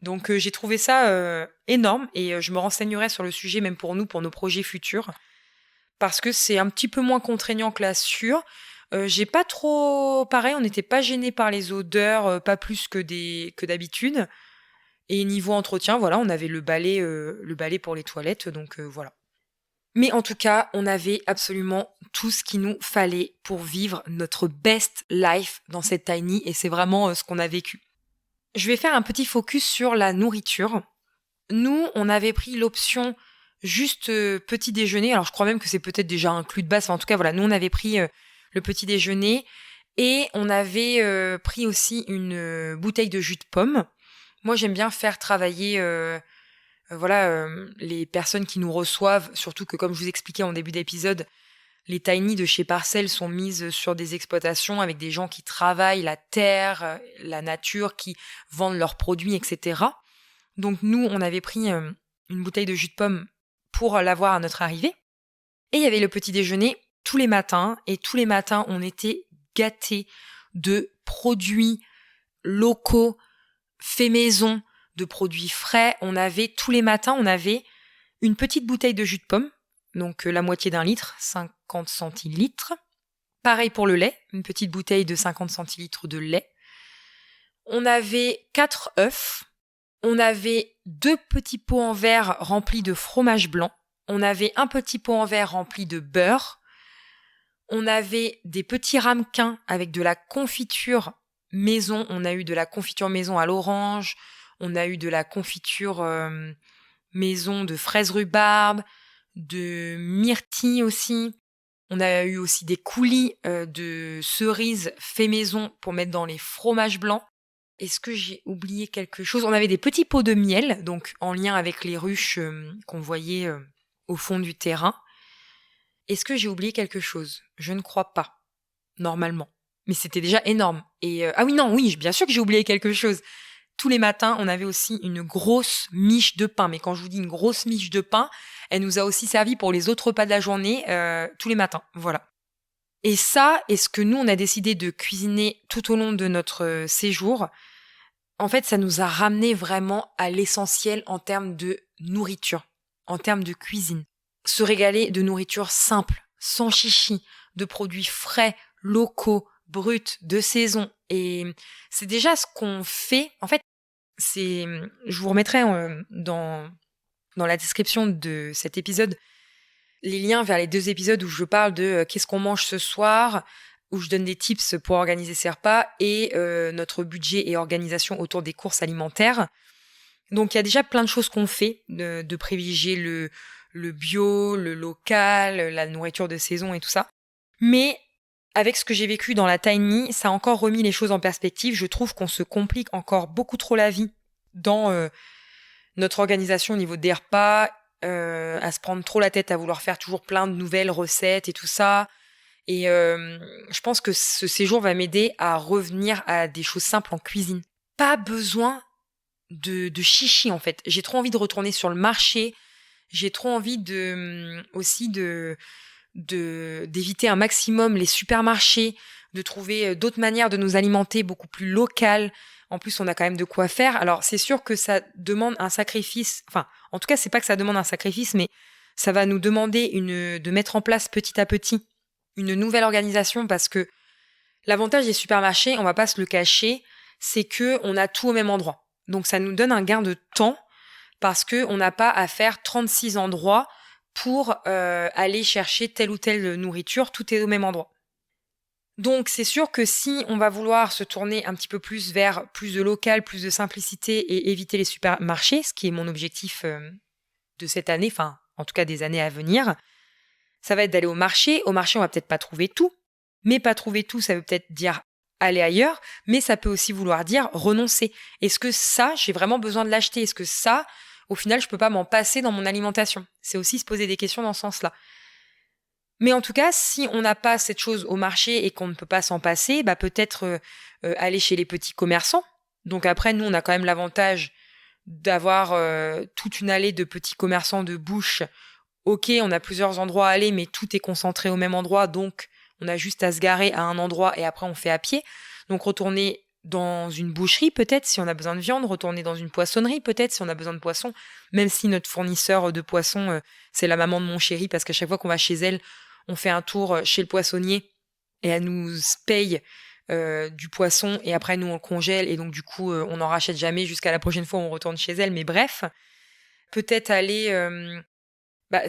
Donc j'ai trouvé ça énorme et je me renseignerai sur le sujet même pour nous, pour nos projets futurs, parce que c'est un petit peu moins contraignant que la Sûre. J'ai pas trop... Pareil, on n'était pas gênés par les odeurs, pas plus que d'habitude. Et niveau entretien, voilà, on avait le balai pour les toilettes, donc voilà. Mais en tout cas, on avait absolument tout ce qu'il nous fallait pour vivre notre best life dans cette tiny, et c'est vraiment ce qu'on a vécu. Je vais faire un petit focus sur la nourriture. Nous, on avait pris l'option juste petit déjeuner. Alors, je crois même que c'est peut-être déjà inclus de base. Enfin, en tout cas, voilà, nous, on avait pris le petit déjeuner et on avait pris aussi une bouteille de jus de pomme. Moi, j'aime bien faire travailler les personnes qui nous reçoivent, surtout que, comme je vous expliquais en début d'épisode, les tiny de chez Parcelles sont mises sur des exploitations avec des gens qui travaillent la terre, la nature, qui vendent leurs produits, etc. Donc nous, on avait pris une bouteille de jus de pomme pour l'avoir à notre arrivée. Et il y avait le petit déjeuner tous les matins. Et tous les matins, on était gâtés de produits locaux, faits maison, de produits frais. Tous les matins, on avait une petite bouteille de jus de pomme, donc la moitié d'un litre, 50 centilitres. Pareil pour le lait, une petite bouteille de 50 centilitres de lait. On avait 4 œufs. On avait 2 petits pots en verre remplis de fromage blanc. On avait un petit pot en verre rempli de beurre. On avait des petits ramequins avec de la confiture maison. On a eu de la confiture maison à l'orange. On a eu de la confiture maison de fraises rhubarbe, de myrtille aussi. On a eu aussi des coulis de cerises fait maison pour mettre dans les fromages blancs. Est-ce que j'ai oublié quelque chose ? On avait des petits pots de miel, donc en lien avec les ruches qu'on voyait au fond du terrain. Est-ce que j'ai oublié quelque chose ? Je ne crois pas, normalement. Mais c'était déjà énorme. Et oui, bien sûr que j'ai oublié quelque chose. Tous les matins, on avait aussi une grosse miche de pain. Mais quand je vous dis une grosse miche de pain, elle nous a aussi servi pour les autres repas de la journée tous les matins. Voilà. Et ça, est ce que nous, on a décidé de cuisiner tout au long de notre séjour, en fait, ça nous a ramené vraiment à l'essentiel en termes de nourriture, en termes de cuisine. Se régaler de nourriture simple, sans chichi, de produits frais, locaux, bruts, de saison. Et c'est déjà ce qu'on fait. En fait, Je vous remettrai dans la description de cet épisode les liens vers les 2 épisodes où je parle de qu'est-ce qu'on mange ce soir, où je donne des tips pour organiser ses repas et notre budget et organisation autour des courses alimentaires. Donc il y a déjà plein de choses qu'on fait, de privilégier le bio, le local, la nourriture de saison et tout ça. Mais avec ce que j'ai vécu dans la Tiny, ça a encore remis les choses en perspective. Je trouve qu'on se complique encore beaucoup trop la vie dans notre organisation au niveau des repas, à se prendre trop la tête à vouloir faire toujours plein de nouvelles recettes et tout ça. Et je pense que ce séjour va m'aider à revenir à des choses simples en cuisine. Pas besoin de chichi en fait. J'ai trop envie de retourner sur le marché. J'ai trop envie d'éviter un maximum les supermarchés, de trouver d'autres manières de nous alimenter beaucoup plus locales. En plus, on a quand même de quoi faire. Alors, c'est sûr que ça demande un sacrifice. Enfin, en tout cas, c'est pas que ça demande un sacrifice, mais ça va nous demander de mettre en place petit à petit une nouvelle organisation parce que l'avantage des supermarchés, on va pas se le cacher, c'est que on a tout au même endroit. Donc, ça nous donne un gain de temps parce que on n'a pas à faire 36 endroits pour aller chercher telle ou telle nourriture. Tout est au même endroit. Donc c'est sûr que si on va vouloir se tourner un petit peu plus vers plus de local, plus de simplicité et éviter les supermarchés, ce qui est mon objectif de cette année, enfin en tout cas des années à venir, ça va être d'aller au marché. Au marché, on va peut-être pas trouver tout, mais pas trouver tout, ça veut peut-être dire aller ailleurs, mais ça peut aussi vouloir dire renoncer. Est-ce que ça, j'ai vraiment besoin de l'acheter? Est-ce que ça, au final, je peux pas m'en passer dans mon alimentation? C'est aussi se poser des questions dans ce sens-là. Mais en tout cas, si on n'a pas cette chose au marché et qu'on ne peut pas s'en passer, bah peut-être aller chez les petits commerçants. Donc après, nous, on a quand même l'avantage d'avoir toute une allée de petits commerçants de bouche. Ok, on a plusieurs endroits à aller, mais tout est concentré au même endroit, donc on a juste à se garer à un endroit et après on fait à pied. Donc retourner dans une boucherie peut-être si on a besoin de viande, retourner dans une poissonnerie peut-être si on a besoin de poisson, même si notre fournisseur de poisson, c'est la maman de mon chéri, parce qu'à chaque fois qu'on va chez elle, on fait un tour chez le poissonnier et elle nous paye du poisson et après nous on le congèle et donc du coup on n'en rachète jamais jusqu'à la prochaine fois où on retourne chez elle. Mais bref, peut-être aller...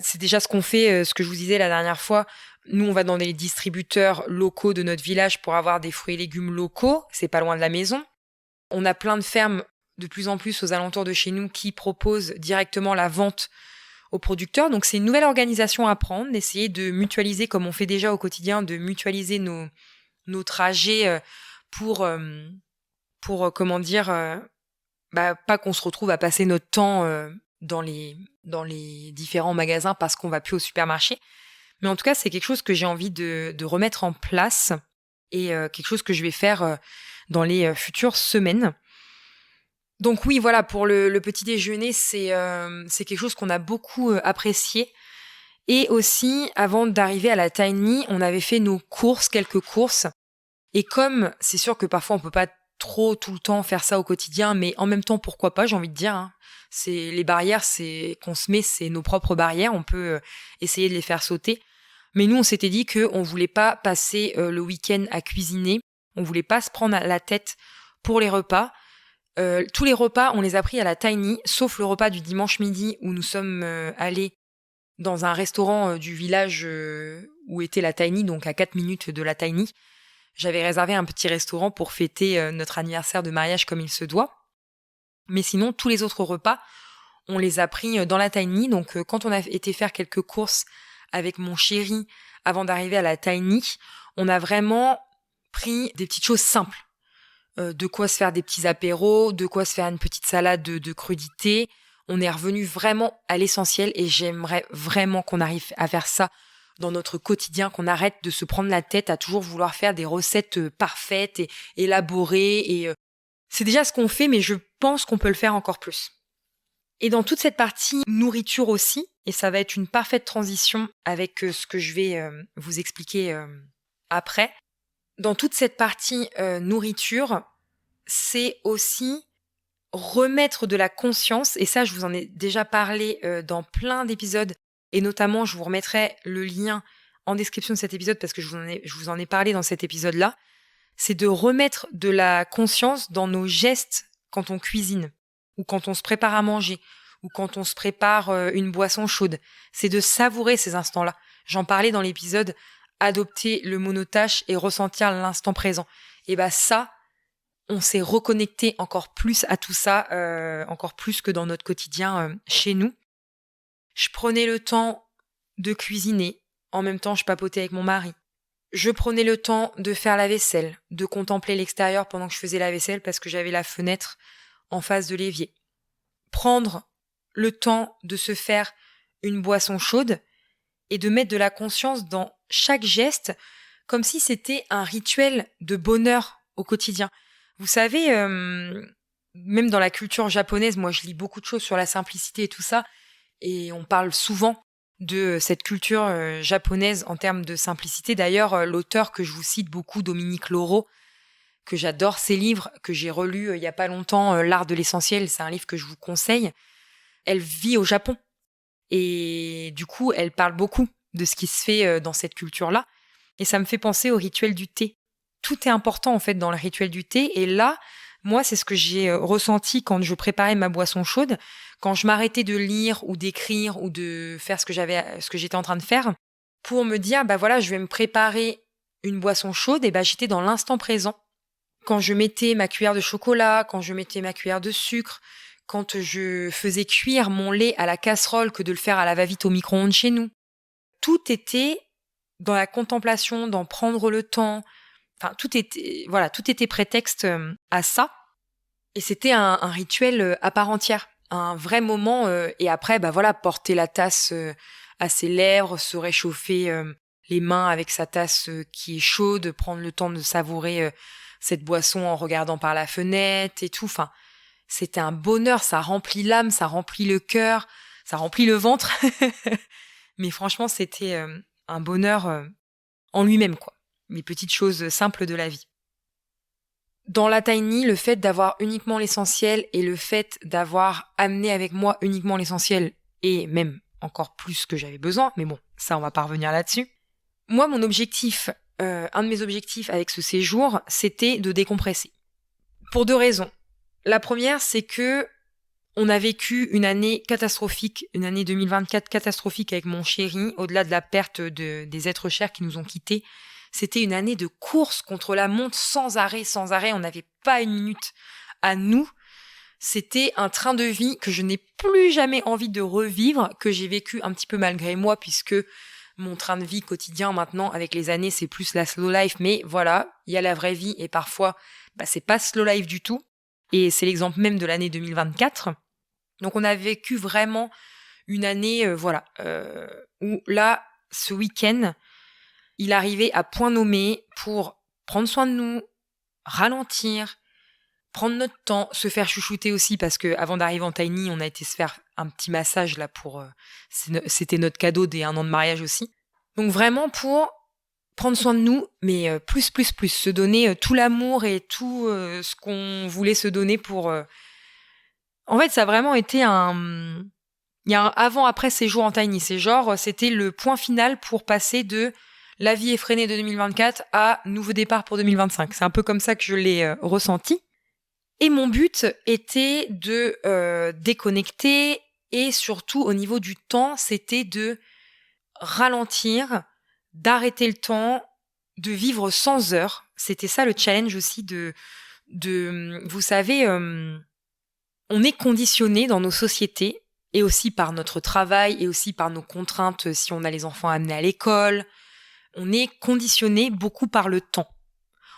c'est déjà ce qu'on fait, ce que je vous disais la dernière fois. Nous, on va dans des distributeurs locaux de notre village pour avoir des fruits et légumes locaux. C'est pas loin de la maison. On a plein de fermes de plus en plus aux alentours de chez nous qui proposent directement la vente aux producteurs. Donc c'est une nouvelle organisation à prendre, d'essayer de mutualiser comme on fait déjà au quotidien, de mutualiser nos trajets pour comment dire, pas qu'on se retrouve à passer notre temps dans les différents magasins parce qu'on va plus au supermarché. Mais en tout cas, c'est quelque chose que j'ai envie de remettre en place et quelque chose que je vais faire dans les futures semaines. Donc oui, voilà, pour le petit déjeuner, c'est quelque chose qu'on a beaucoup apprécié. Et aussi, avant d'arriver à la Tiny, on avait fait quelques courses. Et comme c'est sûr que parfois on peut pas trop tout le temps faire ça au quotidien, mais en même temps, pourquoi pas, j'ai envie de dire. Hein. C'est les barrières qu'on se met, c'est nos propres barrières. On peut essayer de les faire sauter. Mais nous, on s'était dit qu'on voulait pas passer le week-end à cuisiner. On voulait pas se prendre la tête pour les repas. Tous les repas, on les a pris à la Tiny, sauf le repas du dimanche midi où nous sommes allés dans un restaurant du village où était la Tiny, donc à 4 minutes de la Tiny. J'avais réservé un petit restaurant pour fêter notre anniversaire de mariage comme il se doit. Mais sinon, tous les autres repas, on les a pris dans la Tiny. Donc quand on a été faire quelques courses avec mon chéri avant d'arriver à la Tiny, on a vraiment pris des petites choses simples. De quoi se faire des petits apéros, de quoi se faire une petite salade de crudités. On est revenu vraiment à l'essentiel et j'aimerais vraiment qu'on arrive à faire ça dans notre quotidien, qu'on arrête de se prendre la tête à toujours vouloir faire des recettes parfaites et élaborées. Et c'est déjà ce qu'on fait, mais je pense qu'on peut le faire encore plus. Et dans toute cette partie nourriture aussi, et ça va être une parfaite transition avec ce que je vais vous expliquer après, dans toute cette partie nourriture, c'est aussi remettre de la conscience, et ça je vous en ai déjà parlé dans plein d'épisodes, et notamment je vous remettrai le lien en description de cet épisode parce que je vous en ai parlé dans cet épisode-là, c'est de remettre de la conscience dans nos gestes quand on cuisine, ou quand on se prépare à manger, ou quand on se prépare une boisson chaude. C'est de savourer ces instants-là. J'en parlais dans l'épisode « Adopter le monotâche et ressentir l'instant présent ». Et ça, on s'est reconnecté encore plus à tout ça, encore plus que dans notre quotidien chez nous. Je prenais le temps de cuisiner. En même temps, je papotais avec mon mari. Je prenais le temps de faire la vaisselle, de contempler l'extérieur pendant que je faisais la vaisselle parce que j'avais la fenêtre en face de l'évier. Prendre le temps de se faire une boisson chaude et de mettre de la conscience dans chaque geste comme si c'était un rituel de bonheur au quotidien. Vous savez, même dans la culture japonaise, moi je lis beaucoup de choses sur la simplicité et tout ça, et on parle souvent de cette culture japonaise en termes de simplicité. D'ailleurs, l'auteur que je vous cite beaucoup, Dominique Lauro, que j'adore ses livres, que j'ai relu il y a pas longtemps, L'art de l'essentiel, c'est un livre que je vous conseille. Elle vit au Japon. Et du coup, elle parle beaucoup de ce qui se fait dans cette culture-là. Et ça me fait penser au rituel du thé. Tout est important en fait dans le rituel du thé. Et là, moi, c'est ce que j'ai ressenti quand je préparais ma boisson chaude, quand je m'arrêtais de lire ou d'écrire ou de faire ce que j'étais en train de faire, pour me dire, voilà, je vais me préparer une boisson chaude. Et j'étais dans l'instant présent. Quand je mettais ma cuillère de chocolat, quand je mettais ma cuillère de sucre, quand je faisais cuire mon lait à la casserole que de le faire à la va-vite au micro-ondes chez nous. Tout était dans la contemplation, d'en prendre le temps. Enfin, tout était prétexte à ça. Et c'était un rituel à part entière, un vrai moment. Et après, porter la tasse à ses lèvres, se réchauffer les mains avec sa tasse qui est chaude, prendre le temps de savourer cette boisson en regardant par la fenêtre et tout. Enfin, c'était un bonheur, ça remplit l'âme, ça remplit le cœur, ça remplit le ventre. Mais franchement, c'était un bonheur en lui-même, quoi. Les petites choses simples de la vie. Dans la Tiny, le fait d'avoir uniquement l'essentiel et le fait d'avoir amené avec moi uniquement l'essentiel et même encore plus que j'avais besoin, mais bon, ça on va pas revenir là-dessus. Moi, mon objectif, un de mes objectifs avec ce séjour, c'était de décompresser. Pour 2 raisons. La première, c'est que on a vécu une année catastrophique, une année 2024 catastrophique avec mon chéri, au-delà de la perte des êtres chers qui nous ont quittés. C'était une année de course contre la montre sans arrêt. On n'avait pas une minute à nous. C'était un train de vie que je n'ai plus jamais envie de revivre, que j'ai vécu un petit peu malgré moi, puisque mon train de vie quotidien maintenant, avec les années, c'est plus la slow life. Mais voilà, il y a la vraie vie et parfois, c'est pas slow life du tout. Et c'est l'exemple même de l'année 2024. Donc on a vécu vraiment une année, où là, ce week-end, il arrivait à point nommé pour prendre soin de nous, ralentir, prendre notre temps, se faire chouchouter aussi, parce que avant d'arriver en Tiny, on a été se faire un petit massage là c'était notre cadeau des 1 an de mariage aussi. Donc vraiment pour prendre soin de nous, mais plus, se donner tout l'amour et tout ce qu'on voulait se donner pour... En fait, ça a vraiment été il y a un avant-après séjour en Tiny. C'était le point final pour passer de la vie effrénée de 2024 à nouveau départ pour 2025. C'est un peu comme ça que je l'ai ressenti. Et mon but était de déconnecter et surtout au niveau du temps, c'était de ralentir, d'arrêter le temps, de vivre sans heure. C'était ça le challenge aussi de vous savez, on est conditionné dans nos sociétés et aussi par notre travail et aussi par nos contraintes si on a les enfants à amener à l'école. On est conditionné beaucoup par le temps.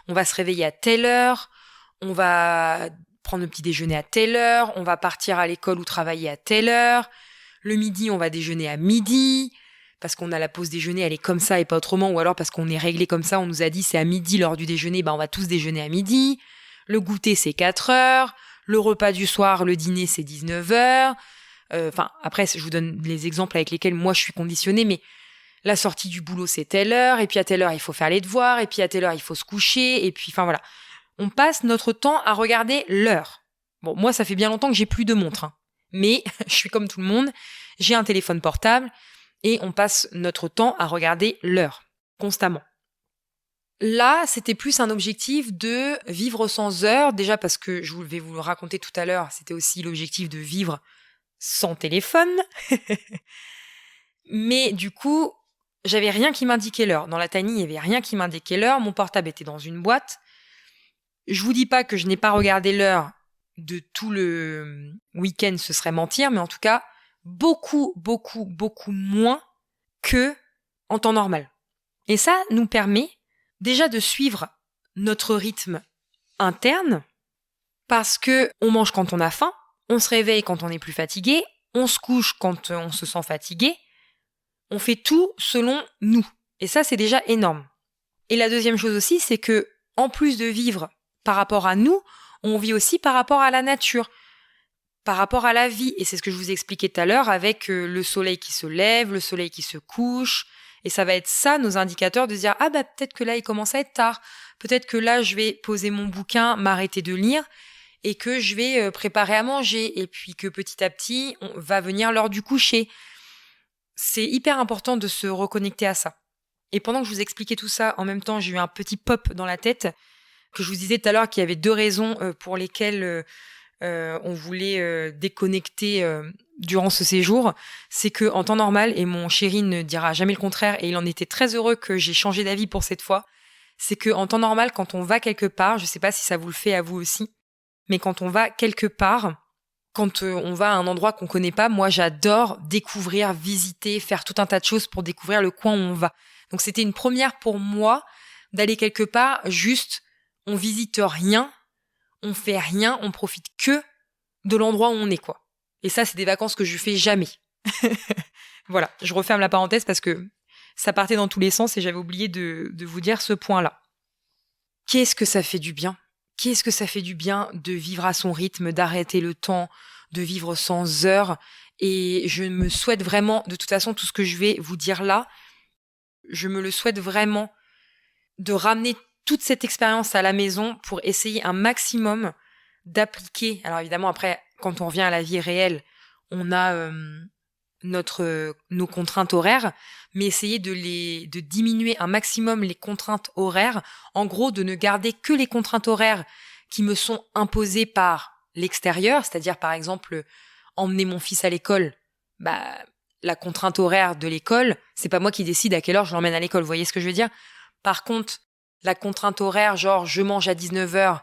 On va se réveiller à telle heure, on va prendre le petit déjeuner à telle heure, on va partir à l'école ou travailler à telle heure. Le midi, on va déjeuner à midi, parce qu'on a la pause déjeuner, elle est comme ça et pas autrement, ou alors parce qu'on est réglé comme ça, on nous a dit c'est à midi l'heure du déjeuner, on va tous déjeuner à midi. Le goûter, c'est 4 heures. Le repas du soir, le dîner, c'est 19 heures. Après, je vous donne les exemples avec lesquels moi je suis conditionnée, mais la sortie du boulot, c'est telle heure, et puis à telle heure, il faut faire les devoirs, et puis à telle heure, il faut se coucher, et puis, voilà. On passe notre temps à regarder l'heure. Bon, moi, ça fait bien longtemps que j'ai plus de montre, mais je suis comme tout le monde, j'ai un téléphone portable, et on passe notre temps à regarder l'heure, constamment. Là, c'était plus un objectif de vivre sans heures, déjà parce que, je vais vous le raconter tout à l'heure, c'était aussi l'objectif de vivre sans téléphone. Mais du coup, j'avais rien qui m'indiquait l'heure. Dans la tiny, il y avait rien qui m'indiquait l'heure. Mon portable était dans une boîte. Je vous dis pas que je n'ai pas regardé l'heure de tout le week-end, ce serait mentir, mais en tout cas, beaucoup, beaucoup, beaucoup moins que en temps normal. Et ça nous permet déjà de suivre notre rythme interne parce que on mange quand on a faim, on se réveille quand on est plus fatigué, on se couche quand on se sent fatigué. On fait tout selon nous. Et ça, c'est déjà énorme. Et la deuxième chose aussi, c'est que, en plus de vivre par rapport à nous, on vit aussi par rapport à la nature, par rapport à la vie. Et c'est ce que je vous ai expliqué tout à l'heure avec le soleil qui se lève, le soleil qui se couche. Et ça va être ça, nos indicateurs, de dire « Ah bah peut-être que là, il commence à être tard. Peut-être que là, je vais poser mon bouquin, m'arrêter de lire et que je vais préparer à manger. Et puis que petit à petit, on va venir l'heure du coucher. » C'est hyper important de se reconnecter à ça. Et pendant que je vous expliquais tout ça, en même temps, j'ai eu un petit pop dans la tête que je vous disais tout à l'heure qu'il y avait 2 raisons pour lesquelles on voulait déconnecter durant ce séjour. C'est que en temps normal, et mon chéri ne dira jamais le contraire, et il en était très heureux que j'ai changé d'avis pour cette fois, c'est que en temps normal, quand on va quelque part, je sais pas si ça vous le fait à vous aussi, mais quand on va quelque part, quand on va à un endroit qu'on connaît pas, moi j'adore découvrir, visiter, faire tout un tas de choses pour découvrir le coin où on va. Donc c'était une première pour moi d'aller quelque part, juste on visite rien, on fait rien, on profite que de l'endroit où on est, quoi. Et ça, c'est des vacances que je fais jamais. Voilà, je referme la parenthèse parce que ça partait dans tous les sens et j'avais oublié de vous dire ce point-là. Qu'est-ce que ça fait du bien ? Qu'est-ce que ça fait du bien de vivre à son rythme, d'arrêter le temps, de vivre sans heures. Et je me souhaite vraiment, de toute façon, tout ce que je vais vous dire là, je me le souhaite vraiment de ramener toute cette expérience à la maison pour essayer un maximum d'appliquer. Alors évidemment, après, quand on revient à la vie réelle, on a nos contraintes horaires, mais essayer de diminuer un maximum les contraintes horaires. En gros, de ne garder que les contraintes horaires qui me sont imposées par l'extérieur, c'est-à-dire par exemple emmener mon fils à l'école. Bah, la contrainte horaire de l'école, c'est pas moi qui décide à quelle heure je l'emmène à l'école, vous voyez ce que je veux dire ? Par contre, la contrainte horaire, genre je mange à 19h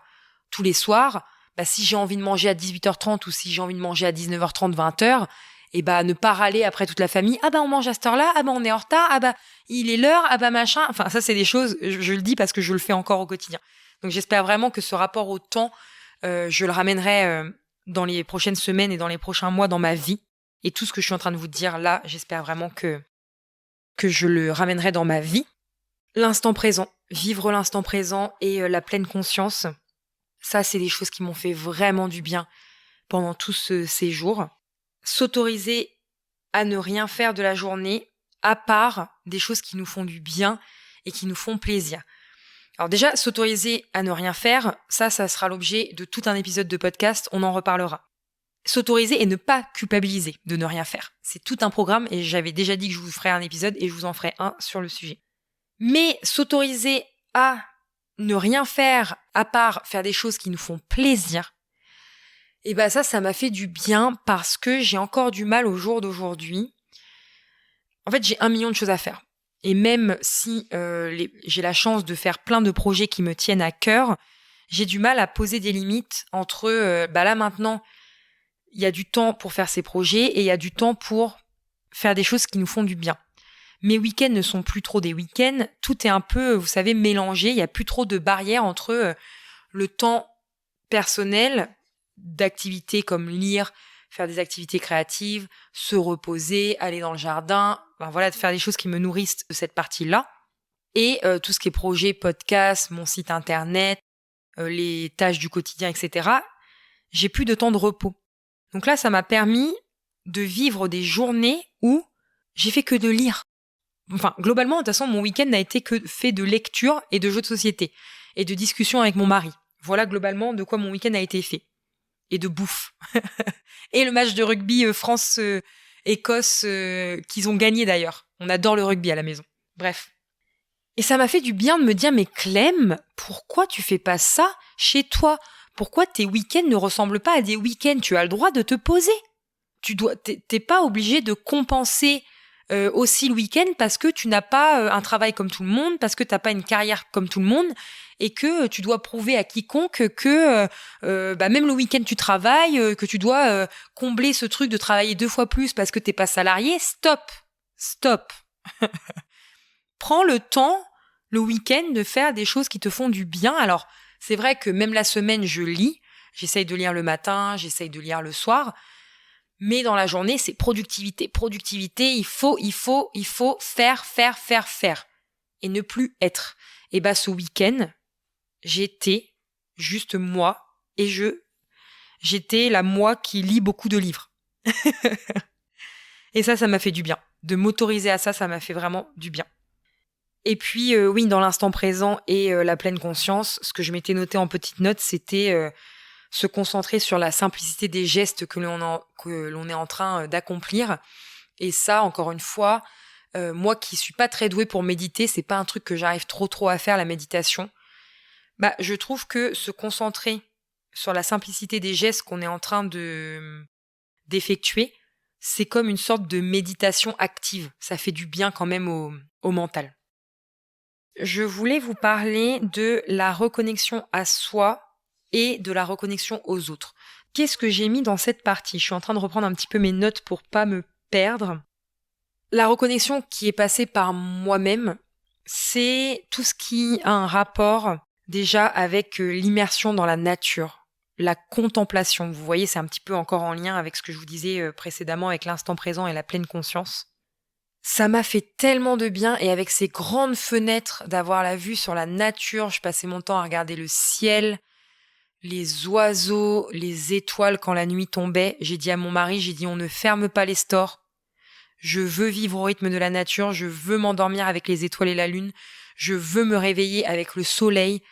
tous les soirs, bah si j'ai envie de manger à 18h30 ou si j'ai envie de manger à 19h30, 20h, et bah ne pas râler après toute la famille, ah bah on mange à cette heure-là, ah bah on est en retard, ah bah il est l'heure, ah bah machin. Enfin ça c'est des choses, je le dis parce que je le fais encore au quotidien. Donc j'espère vraiment que ce rapport au temps, je le ramènerai dans les prochaines semaines et dans les prochains mois dans ma vie. Et tout ce que je suis en train de vous dire là, j'espère vraiment que je le ramènerai dans ma vie. L'instant présent, vivre l'instant présent et la pleine conscience, ça c'est des choses qui m'ont fait vraiment du bien pendant tout ce séjour. S'autoriser à ne rien faire de la journée, à part des choses qui nous font du bien et qui nous font plaisir. Alors déjà, s'autoriser à ne rien faire, ça sera l'objet de tout un épisode de podcast, on en reparlera. S'autoriser et ne pas culpabiliser de ne rien faire. C'est tout un programme et j'avais déjà dit que je vous ferais un épisode et je vous en ferai un sur le sujet. Mais s'autoriser à ne rien faire à part faire des choses qui nous font plaisir, et bah ça m'a fait du bien parce que j'ai encore du mal au jour d'aujourd'hui. En fait, j'ai 1 million de choses à faire. Et même si j'ai la chance de faire plein de projets qui me tiennent à cœur, j'ai du mal à poser des limites entre là maintenant, il y a du temps pour faire ces projets et il y a du temps pour faire des choses qui nous font du bien. Mes week-ends ne sont plus trop des week-ends, tout est un peu, vous savez, mélangé, il n'y a plus trop de barrières entre le temps personnel d'activités comme lire, faire des activités créatives, se reposer, aller dans le jardin, de faire des choses qui me nourrissent de cette partie-là. Et tout ce qui est projet, podcast, mon site internet, les tâches du quotidien, etc. J'ai plus de temps de repos. Donc là, ça m'a permis de vivre des journées où j'ai fait que de lire. Enfin, globalement, de toute façon, mon week-end n'a été que fait de lecture et de jeux de société et de discussions avec mon mari. Voilà globalement de quoi mon week-end a été fait. Et de bouffe. Et le match de rugby France-Écosse qu'ils ont gagné d'ailleurs. On adore le rugby à la maison. Bref. Et ça m'a fait du bien de me dire, mais Clem, pourquoi tu fais pas ça chez toi? Pourquoi tes week-ends ne ressemblent pas à des week-ends? Tu as le droit de te poser. T'es pas obligé de compenser aussi le week-end parce que tu n'as pas un travail comme tout le monde, parce que t'as pas une carrière comme tout le monde, et que tu dois prouver à quiconque que même le week-end tu travailles, que tu dois combler ce truc de travailler 2 fois plus parce que t'es pas salarié. Stop. Prends le temps, le week-end, de faire des choses qui te font du bien. Alors, c'est vrai que même la semaine, je lis. J'essaye de lire le matin, j'essaye de lire le soir. Mais dans la journée, c'est productivité. Il faut faire. Et ne plus être. Et ce week-end, j'étais juste moi. Et j'étais la moi qui lit beaucoup de livres. Et ça m'a fait du bien. De m'autoriser à ça m'a fait vraiment du bien. Et puis, oui, dans l'instant présent et la pleine conscience, ce que je m'étais noté en petite note, c'était se concentrer sur la simplicité des gestes que l'on est en train d'accomplir. Et ça, encore une fois, moi qui suis pas très douée pour méditer, c'est pas un truc que j'arrive trop à faire, la méditation. Je trouve que se concentrer sur la simplicité des gestes qu'on est en train d'effectuer, c'est comme une sorte de méditation active. Ça fait du bien quand même au mental. Je voulais vous parler de la reconnexion à soi et de la reconnexion aux autres. Qu'est-ce que j'ai mis dans cette partie? Je suis en train de reprendre un petit peu mes notes pour pas me perdre. La reconnexion qui est passée par moi-même, c'est tout ce qui a un rapport déjà avec l'immersion dans la nature, la contemplation. Vous voyez, c'est un petit peu encore en lien avec ce que je vous disais précédemment avec l'instant présent et la pleine conscience. Ça m'a fait tellement de bien, et avec ces grandes fenêtres, d'avoir la vue sur la nature, je passais mon temps à regarder le ciel, les oiseaux, les étoiles quand la nuit tombait. J'ai dit à mon mari, on ne ferme pas les stores. Je veux vivre au rythme de la nature, je veux m'endormir avec les étoiles et la lune, je veux me réveiller avec le soleil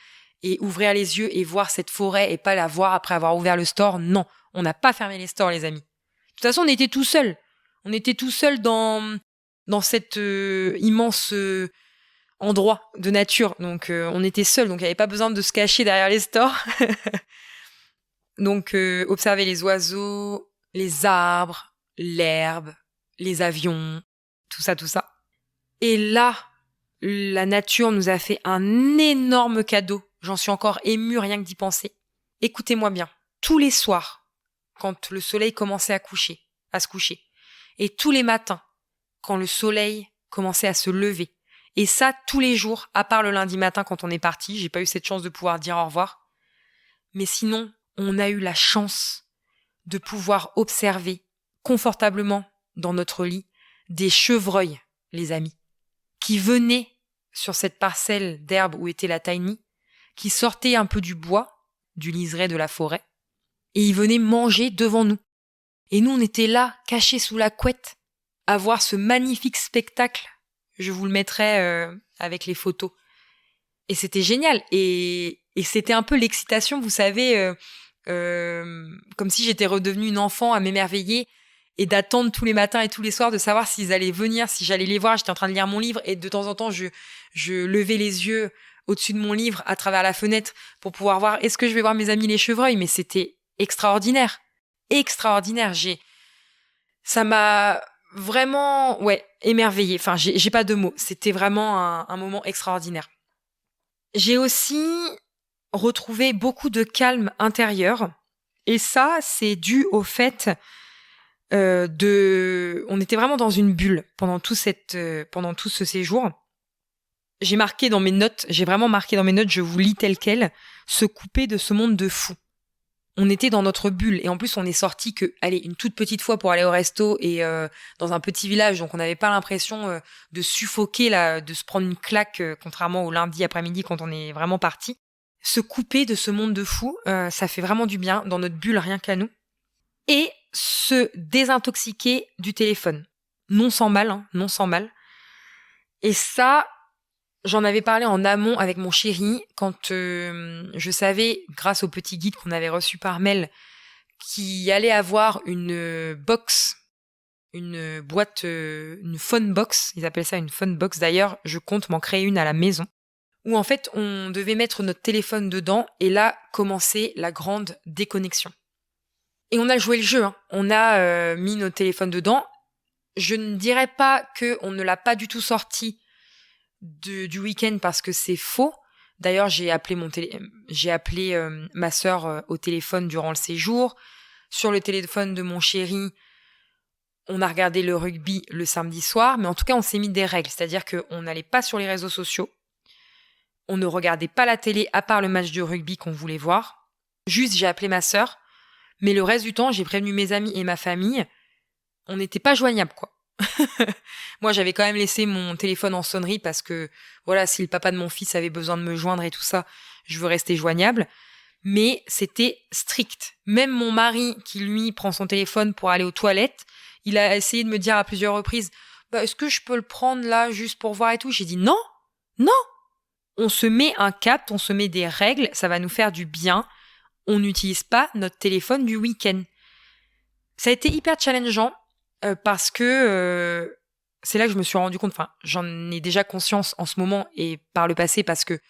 et ouvrir les yeux et voir cette forêt et pas la voir après avoir ouvert le store. Non, on n'a pas fermé les stores, les amis. De toute façon, on était tout seuls. On était tout seuls dans cet immense endroit de nature. Donc, on était seuls, donc il n'y avait pas besoin de se cacher derrière les stores. Donc, observer les oiseaux, les arbres, l'herbe, les avions, tout ça. Et là, la nature nous a fait un énorme cadeau. J'en suis encore émue rien que d'y penser. Écoutez-moi bien. Tous les soirs, quand le soleil commençait à se coucher, et tous les matins, quand le soleil commençait à se lever. Et ça, tous les jours, à part le lundi matin quand on est parti. J'ai pas eu cette chance de pouvoir dire au revoir. Mais sinon, on a eu la chance de pouvoir observer confortablement dans notre lit des chevreuils, les amis, qui venaient sur cette parcelle d'herbe où était la tiny, qui sortaient un peu du bois, du liseré de la forêt, et ils venaient manger devant nous. Et nous, on était là, cachés sous la couette, à voir ce magnifique spectacle. Je vous le mettrai avec les photos. Et c'était génial. Et c'était un peu l'excitation, vous savez, comme si j'étais redevenue une enfant à m'émerveiller et d'attendre tous les matins et tous les soirs de savoir s'ils allaient venir, si j'allais les voir. J'étais en train de lire mon livre et de temps en temps, je levais les yeux au-dessus de mon livre à travers la fenêtre pour pouvoir voir est-ce que je vais voir mes amis les chevreuils. Mais c'était extraordinaire. Ça m'a vraiment, émerveillée. Enfin, j'ai pas de mots. C'était vraiment un moment extraordinaire. J'ai aussi retrouvé beaucoup de calme intérieur. Et ça, c'est dû au fait on était vraiment dans une bulle pendant tout ce séjour. J'ai vraiment marqué dans mes notes, je vous lis tel quel, se couper de ce monde de fous. On était dans notre bulle et en plus on est sorti une toute petite fois pour aller au resto et dans un petit village, donc on n'avait pas l'impression de suffoquer là, de se prendre une claque contrairement au lundi après-midi quand on est vraiment parti. Se couper de ce monde de fous, ça fait vraiment du bien dans notre bulle rien qu'à nous. Et se désintoxiquer du téléphone, non sans mal. Et ça, j'en avais parlé en amont avec mon chéri quand je savais, grâce au petit guide qu'on avait reçu par mail, qu'il allait avoir une box une boîte, une phone box. Ils appellent ça une phone box. D'ailleurs, je compte m'en créer une à la maison. Où en fait, on devait mettre notre téléphone dedans et là, commencer la grande déconnexion. Et on a joué le jeu, hein. On a mis nos téléphones dedans. Je ne dirais pas qu'on ne l'a pas du tout sorti du week-end parce que c'est faux. D'ailleurs, j'ai appelé ma sœur au téléphone durant le séjour. Sur le téléphone de mon chéri, on a regardé le rugby le samedi soir. Mais en tout cas, on s'est mis des règles. C'est-à-dire qu'on n'allait pas sur les réseaux sociaux. On ne regardait pas la télé à part le match de rugby qu'on voulait voir. Juste, j'ai appelé ma sœur. Mais le reste du temps, j'ai prévenu mes amis et ma famille. On n'était pas joignables, quoi. Moi, j'avais quand même laissé mon téléphone en sonnerie parce que, voilà, si le papa de mon fils avait besoin de me joindre et tout ça, je veux rester joignable. Mais c'était strict. Même mon mari, qui lui prend son téléphone pour aller aux toilettes, il a essayé de me dire à plusieurs reprises, est-ce que je peux le prendre là juste pour voir et tout? J'ai dit non, non. On se met un cap, on se met des règles, ça va nous faire du bien. On n'utilise pas notre téléphone du week-end. Ça a été hyper challengeant parce que c'est là que je me suis rendu compte, enfin j'en ai déjà conscience en ce moment et par le passé parce que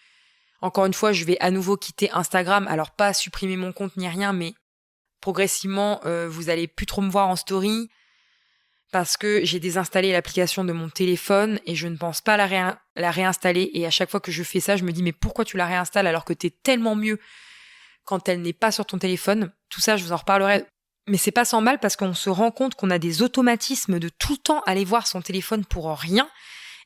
encore une fois je vais à nouveau quitter Instagram, alors pas supprimer mon compte ni rien mais progressivement vous allez plus trop me voir en story parce que j'ai désinstallé l'application de mon téléphone et je ne pense pas la réinstaller et à chaque fois que je fais ça je me dis mais pourquoi tu la réinstalles alors que t'es tellement mieux quand elle n'est pas sur ton téléphone. Tout ça, je vous en reparlerai. Mais c'est pas sans mal parce qu'on se rend compte qu'on a des automatismes de tout le temps aller voir son téléphone pour rien.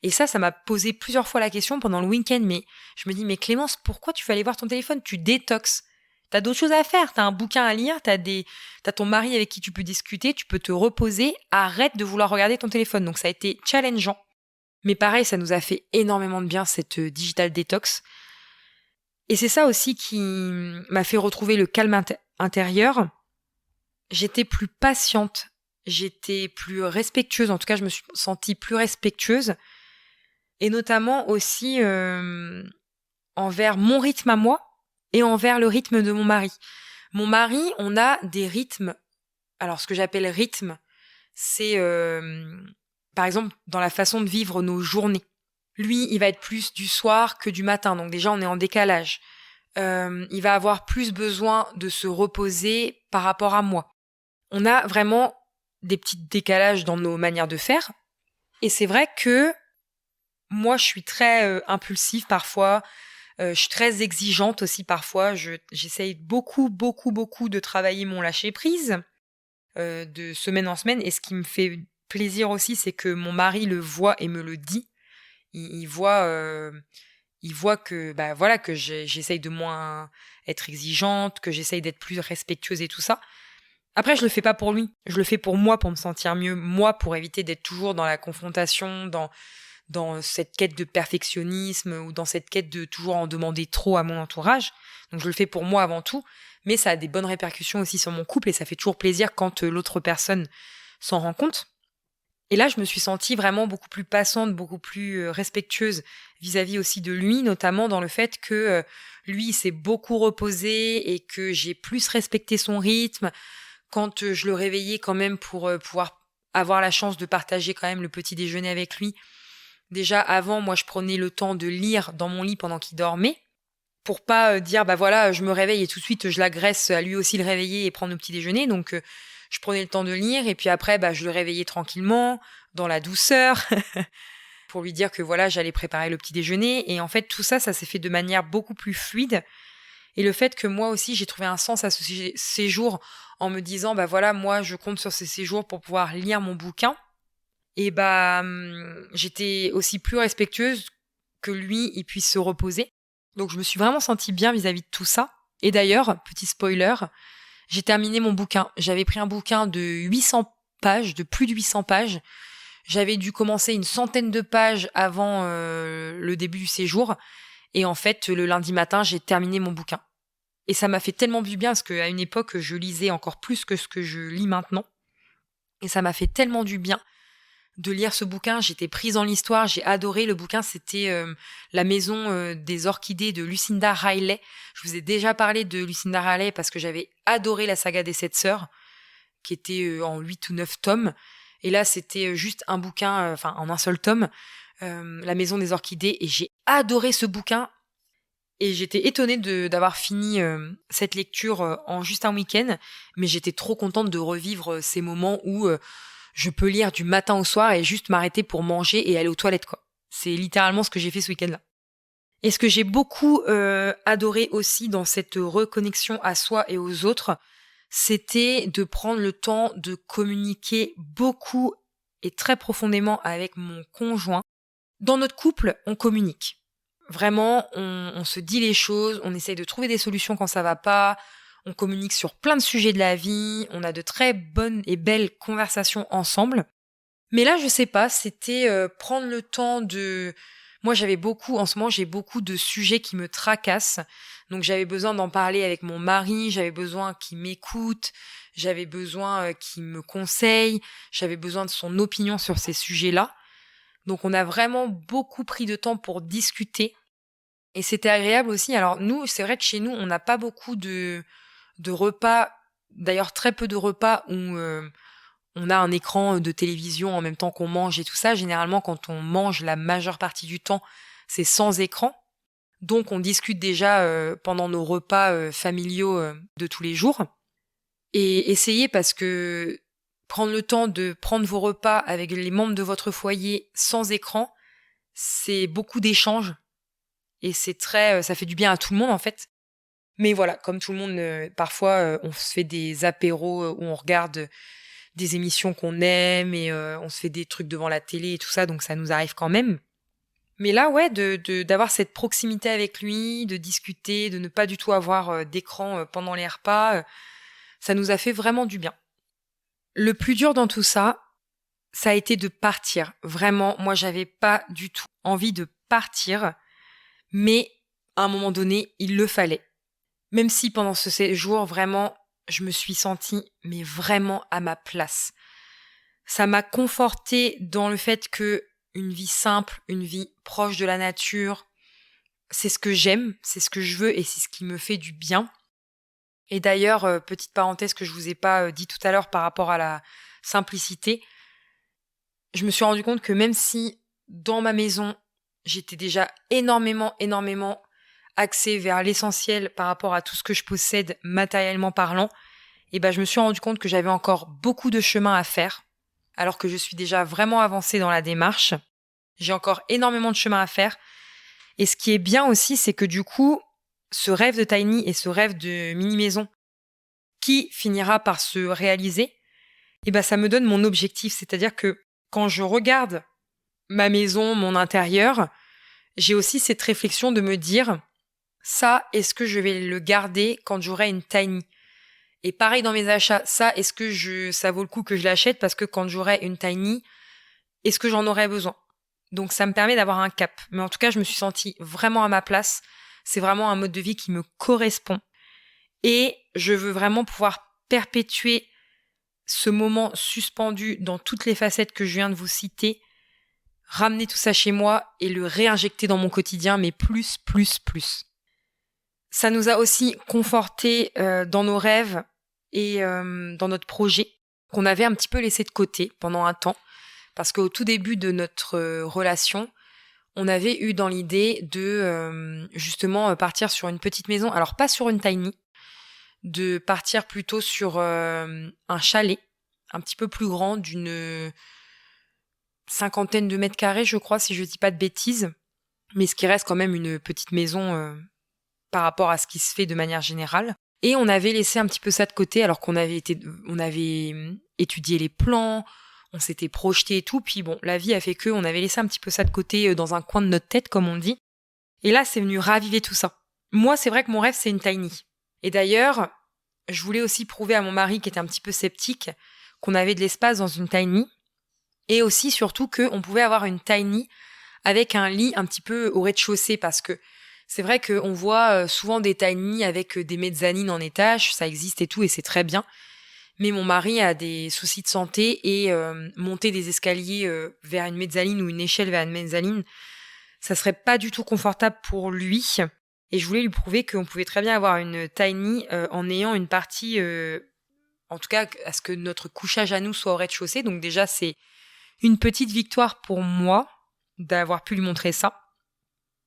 Et ça m'a posé plusieurs fois la question pendant le week-end. Mais je me dis, mais Clémence, pourquoi tu veux aller voir ton téléphone? Tu détoxes. T'as d'autres choses à faire. T'as un bouquin à lire. T'as ton mari avec qui tu peux discuter. Tu peux te reposer. Arrête de vouloir regarder ton téléphone. Donc ça a été challengeant. Mais pareil, ça nous a fait énormément de bien, cette digital détox. Et c'est ça aussi qui m'a fait retrouver le calme intérieur. J'étais plus patiente, j'étais plus respectueuse, en tout cas je me suis sentie plus respectueuse. Et notamment aussi envers mon rythme à moi et envers le rythme de mon mari. Mon mari, on a des rythmes. Alors ce que j'appelle rythme, c'est par exemple dans la façon de vivre nos journées. Lui, il va être plus du soir que du matin, donc déjà on est en décalage. Il va avoir plus besoin de se reposer par rapport à moi. On a vraiment des petits décalages dans nos manières de faire. Et c'est vrai que moi, je suis très impulsive parfois. Je suis très exigeante aussi parfois. J'essaye beaucoup de travailler mon lâcher-prise de semaine en semaine. Et ce qui me fait plaisir aussi, c'est que mon mari le voit et me le dit. Il voit que que j'essaye de moins être exigeante, que j'essaye d'être plus respectueuse et tout ça. Après, je le fais pas pour lui, je le fais pour moi, pour me sentir mieux, moi, pour éviter d'être toujours dans la confrontation, dans cette quête de perfectionnisme ou dans cette quête de toujours en demander trop à mon entourage. Donc je le fais pour moi avant tout, mais ça a des bonnes répercussions aussi sur mon couple et ça fait toujours plaisir quand l'autre personne s'en rend compte. Et là, je me suis sentie vraiment beaucoup plus passante, beaucoup plus respectueuse vis-à-vis aussi de lui, notamment dans le fait que lui, il s'est beaucoup reposé et que j'ai plus respecté son rythme. Quand je le réveillais quand même pour pouvoir avoir la chance de partager quand même le petit déjeuner avec lui. Déjà, avant, moi, je prenais le temps de lire dans mon lit pendant qu'il dormait pour pas dire, je me réveille et tout de suite, je l'agresse à lui aussi le réveiller et prendre le petit déjeuner. Donc, je prenais le temps de lire et puis après, je le réveillais tranquillement, dans la douceur, pour lui dire que j'allais préparer le petit déjeuner. Et en fait, tout ça s'est fait de manière beaucoup plus fluide. Et le fait que moi aussi, j'ai trouvé un sens à ce séjour en me disant, moi, je compte sur ces séjours pour pouvoir lire mon bouquin. Et j'étais aussi plus respectueuse que lui, il puisse se reposer. Donc, je me suis vraiment sentie bien vis-à-vis de tout ça. Et d'ailleurs, petit spoiler, j'ai terminé mon bouquin. J'avais pris un bouquin de 800 pages, de plus de 800 pages. J'avais dû commencer une centaine de pages avant le début du séjour. Et en fait, le lundi matin, j'ai terminé mon bouquin. Et ça m'a fait tellement du bien parce qu'à une époque, je lisais encore plus que ce que je lis maintenant. Et ça m'a fait tellement du bien de lire ce bouquin. J'étais prise dans l'histoire, j'ai adoré. Le bouquin, c'était La maison des orchidées de Lucinda Riley. Je vous ai déjà parlé de Lucinda Riley parce que j'avais adoré la saga des 7 sœurs, qui était en 8 ou 9 tomes. Et là, c'était juste un bouquin, en un seul tome, La Maison des Orchidées, et j'ai adoré ce bouquin. Et j'étais étonnée d'avoir fini cette lecture en juste un week-end, mais j'étais trop contente de revivre ces moments où je peux lire du matin au soir et juste m'arrêter pour manger et aller aux toilettes, quoi. C'est littéralement ce que j'ai fait ce week-end-là. Et ce que j'ai beaucoup adoré aussi dans cette reconnexion à soi et aux autres, c'était de prendre le temps de communiquer beaucoup et très profondément avec mon conjoint. Dans notre couple, on communique. Vraiment, on se dit les choses, on essaye de trouver des solutions quand ça va pas, on communique sur plein de sujets de la vie, on a de très bonnes et belles conversations ensemble. Mais là, je sais pas, c'était prendre le temps de... Moi, en ce moment, j'ai beaucoup de sujets qui me tracassent. Donc, j'avais besoin d'en parler avec mon mari, j'avais besoin qu'il m'écoute, j'avais besoin qu'il me conseille, j'avais besoin de son opinion sur ces sujets-là. Donc, on a vraiment beaucoup pris de temps pour discuter. Et c'était agréable aussi. Alors, nous, c'est vrai que chez nous, on n'a pas beaucoup de repas, d'ailleurs très peu de repas où on a un écran de télévision en même temps qu'on mange et tout ça. Généralement, quand on mange la majeure partie du temps, c'est sans écran. Donc, on discute déjà pendant nos repas familiaux de tous les jours. Et essayez, parce que prendre le temps de prendre vos repas avec les membres de votre foyer sans écran, c'est beaucoup d'échanges. Et ça fait du bien à tout le monde en fait. Mais voilà, comme tout le monde, parfois on se fait des apéros où on regarde des émissions qu'on aime et on se fait des trucs devant la télé et tout ça, donc ça nous arrive quand même. Mais là, ouais, d'avoir cette proximité avec lui, de discuter, de ne pas du tout avoir d'écran pendant les repas, ça nous a fait vraiment du bien. Le plus dur dans tout ça, ça a été de partir. Vraiment, moi, j'avais pas du tout envie de partir, mais à un moment donné, il le fallait. Même si pendant ce séjour, vraiment, je me suis sentie, mais vraiment à ma place. Ça m'a confortée dans le fait que une vie simple, une vie proche de la nature, c'est ce que j'aime, c'est ce que je veux et c'est ce qui me fait du bien. Et d'ailleurs, petite parenthèse que je vous ai pas dit tout à l'heure par rapport à la simplicité, je me suis rendu compte que même si dans ma maison, j'étais déjà énormément axée vers l'essentiel par rapport à tout ce que je possède matériellement parlant, et ben je me suis rendu compte que j'avais encore beaucoup de chemin à faire, alors que je suis déjà vraiment avancée dans la démarche. J'ai encore énormément de chemin à faire. Et ce qui est bien aussi, c'est que du coup, ce rêve de tiny et ce rêve de mini-maison qui finira par se réaliser, et ben ça me donne mon objectif. C'est-à-dire que quand je regarde ma maison, mon intérieur, j'ai aussi cette réflexion de me dire, ça, est-ce que je vais le garder quand j'aurai une tiny? Et pareil dans mes achats, ça, est-ce que ça vaut le coup que je l'achète parce que quand j'aurai une tiny, est-ce que j'en aurai besoin? Donc ça me permet d'avoir un cap. Mais en tout cas, je me suis sentie vraiment à ma place. C'est vraiment un mode de vie qui me correspond. Et je veux vraiment pouvoir perpétuer ce moment suspendu dans toutes les facettes que je viens de vous citer, ramener tout ça chez moi et le réinjecter dans mon quotidien, mais plus. Ça nous a aussi confortés dans nos rêves et dans notre projet qu'on avait un petit peu laissé de côté pendant un temps. Parce qu'au tout début de notre relation, on avait eu dans l'idée de justement partir sur une petite maison. Alors pas sur une tiny, de partir plutôt sur un chalet un petit peu plus grand, d'une 50aine de mètres carrés, je crois, si je dis pas de bêtises. Mais ce qui reste quand même une petite maison par rapport à ce qui se fait de manière générale. Et on avait laissé un petit peu ça de côté alors qu'on avait étudié les plans, on s'était projeté et tout, puis bon, la vie a fait on avait laissé un petit peu ça de côté dans un coin de notre tête, comme on dit. Et là, c'est venu raviver tout ça. Moi, c'est vrai que mon rêve, c'est une tiny. Et d'ailleurs, je voulais aussi prouver à mon mari, qui était un petit peu sceptique, qu'on avait de l'espace dans une tiny. Et aussi, surtout, qu'on pouvait avoir une tiny avec un lit un petit peu au rez-de-chaussée, parce que c'est vrai qu'on voit souvent des tiny avec des mezzanines en étage, ça existe et tout, et c'est très bien. Mais mon mari a des soucis de santé et monter des escaliers vers une mezzanine ou une échelle vers une mezzanine, ça serait pas du tout confortable pour lui. Et je voulais lui prouver qu'on pouvait très bien avoir une tiny en ayant une partie en tout cas à ce que notre couchage à nous soit au rez-de-chaussée. Donc déjà, c'est une petite victoire pour moi d'avoir pu lui montrer ça.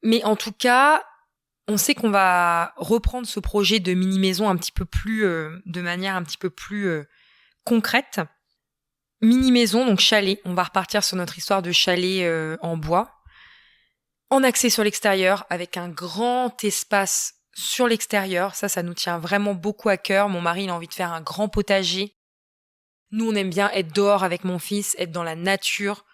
Mais en tout cas, on sait qu'on va reprendre ce projet de mini-maison un petit peu plus, de manière un petit peu plus concrète. Mini-maison, donc chalet. On va repartir sur notre histoire de chalet en bois. En accès sur l'extérieur, avec un grand espace sur l'extérieur. Ça nous tient vraiment beaucoup à cœur. Mon mari, il a envie de faire un grand potager. Nous, on aime bien être dehors avec mon fils, être dans la nature.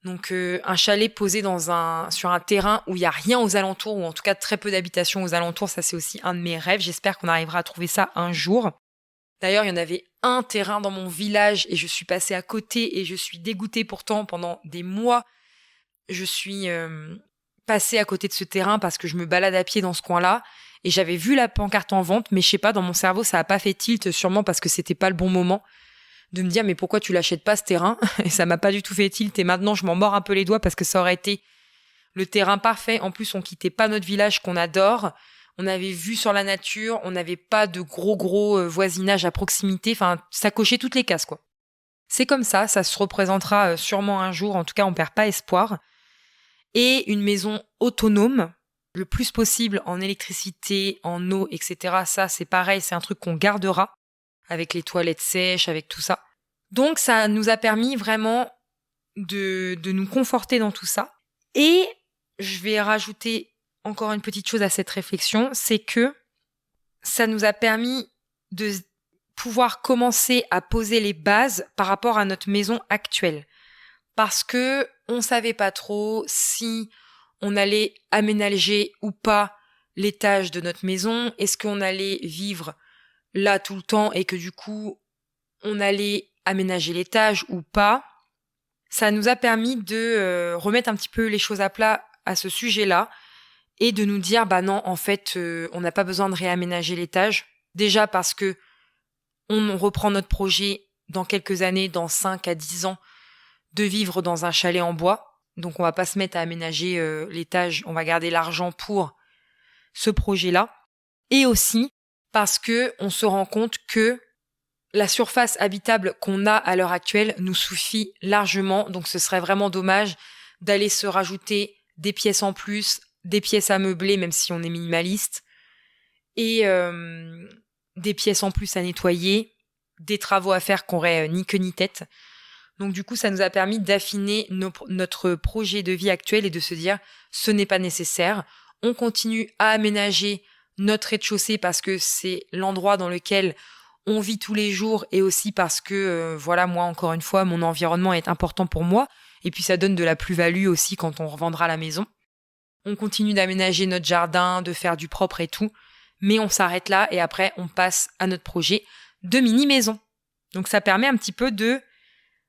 Donc un chalet posé sur un terrain où il n'y a rien aux alentours, ou en tout cas très peu d'habitations aux alentours, ça c'est aussi un de mes rêves. J'espère qu'on arrivera à trouver ça un jour. D'ailleurs, il y en avait un terrain dans mon village et je suis passée à côté et je suis dégoûtée pourtant pendant des mois. Je suis passée à côté de ce terrain parce que je me balade à pied dans ce coin-là et j'avais vu la pancarte en vente, mais je sais pas, dans mon cerveau ça a pas fait tilt, sûrement parce que c'était pas le bon moment de me dire mais pourquoi tu l'achètes pas ce terrain, et ça m'a pas du tout fait tilt et maintenant je m'en mords un peu les doigts parce que ça aurait été le terrain parfait. En plus on quittait pas notre village qu'on adore, on avait vu sur la nature, on n'avait pas de gros voisinage à proximité, enfin ça cochait toutes les cases quoi. C'est comme ça se représentera sûrement un jour, en tout cas on perd pas espoir. Et une maison autonome, le plus possible en électricité, en eau, etc. Ça c'est pareil, c'est un truc qu'on gardera, avec les toilettes sèches, avec tout ça. Donc ça nous a permis vraiment de nous conforter dans tout ça. Et je vais rajouter encore une petite chose à cette réflexion, c'est que ça nous a permis de pouvoir commencer à poser les bases par rapport à notre maison actuelle. Parce que on savait pas trop si on allait aménager ou pas l'étage de notre maison, est-ce qu'on allait vivre là tout le temps et que du coup on allait aménager l'étage ou pas. Ça nous a permis de remettre un petit peu les choses à plat à ce sujet-là et de nous dire bah non, en fait on n'a pas besoin de réaménager l'étage, déjà parce que on reprend notre projet dans quelques années, dans 5 à 10 ans, de vivre dans un chalet en bois. Donc on va pas se mettre à aménager l'étage, on va garder l'argent pour ce projet-là. Et aussi parce que on se rend compte que la surface habitable qu'on a à l'heure actuelle nous suffit largement, donc ce serait vraiment dommage d'aller se rajouter des pièces en plus, des pièces à meubler même si on est minimaliste, et des pièces en plus à nettoyer, des travaux à faire qu'on n'aurait ni queue ni tête. Donc du coup ça nous a permis d'affiner notre projet de vie actuel et de se dire ce n'est pas nécessaire, on continue à aménager notre rez-de-chaussée parce que c'est l'endroit dans lequel on vit tous les jours et aussi parce que, voilà, moi, encore une fois, mon environnement est important pour moi et puis ça donne de la plus-value aussi quand on revendra la maison. On continue d'aménager notre jardin, de faire du propre et tout, mais on s'arrête là et après, on passe à notre projet de mini-maison. Donc ça permet un petit peu de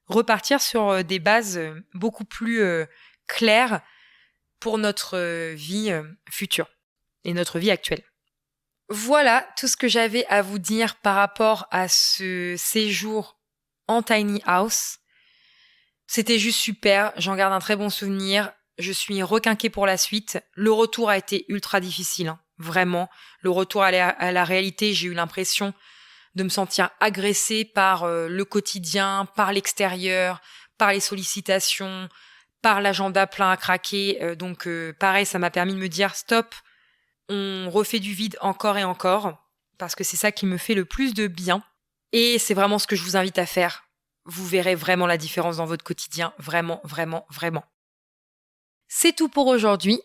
repartir sur des bases beaucoup plus claires pour notre vie future et notre vie actuelle. Voilà tout ce que j'avais à vous dire par rapport à ce séjour en tiny house. C'était juste super, j'en garde un très bon souvenir. Je suis requinquée pour la suite. Le retour a été ultra difficile, hein, vraiment. Le retour à la réalité, j'ai eu l'impression de me sentir agressée par le quotidien, par l'extérieur, par les sollicitations, par l'agenda plein à craquer. Donc pareil, ça m'a permis de me dire stop. On refait du vide encore et encore, parce que c'est ça qui me fait le plus de bien. Et c'est vraiment ce que je vous invite à faire. Vous verrez vraiment la différence dans votre quotidien. Vraiment, vraiment, vraiment. C'est tout pour aujourd'hui.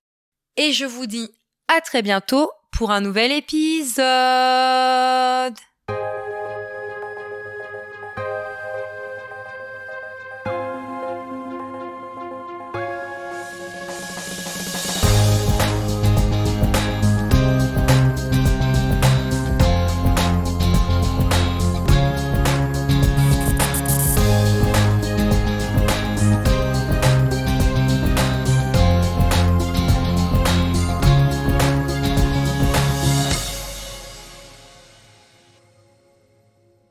Et je vous dis à très bientôt pour un nouvel épisode.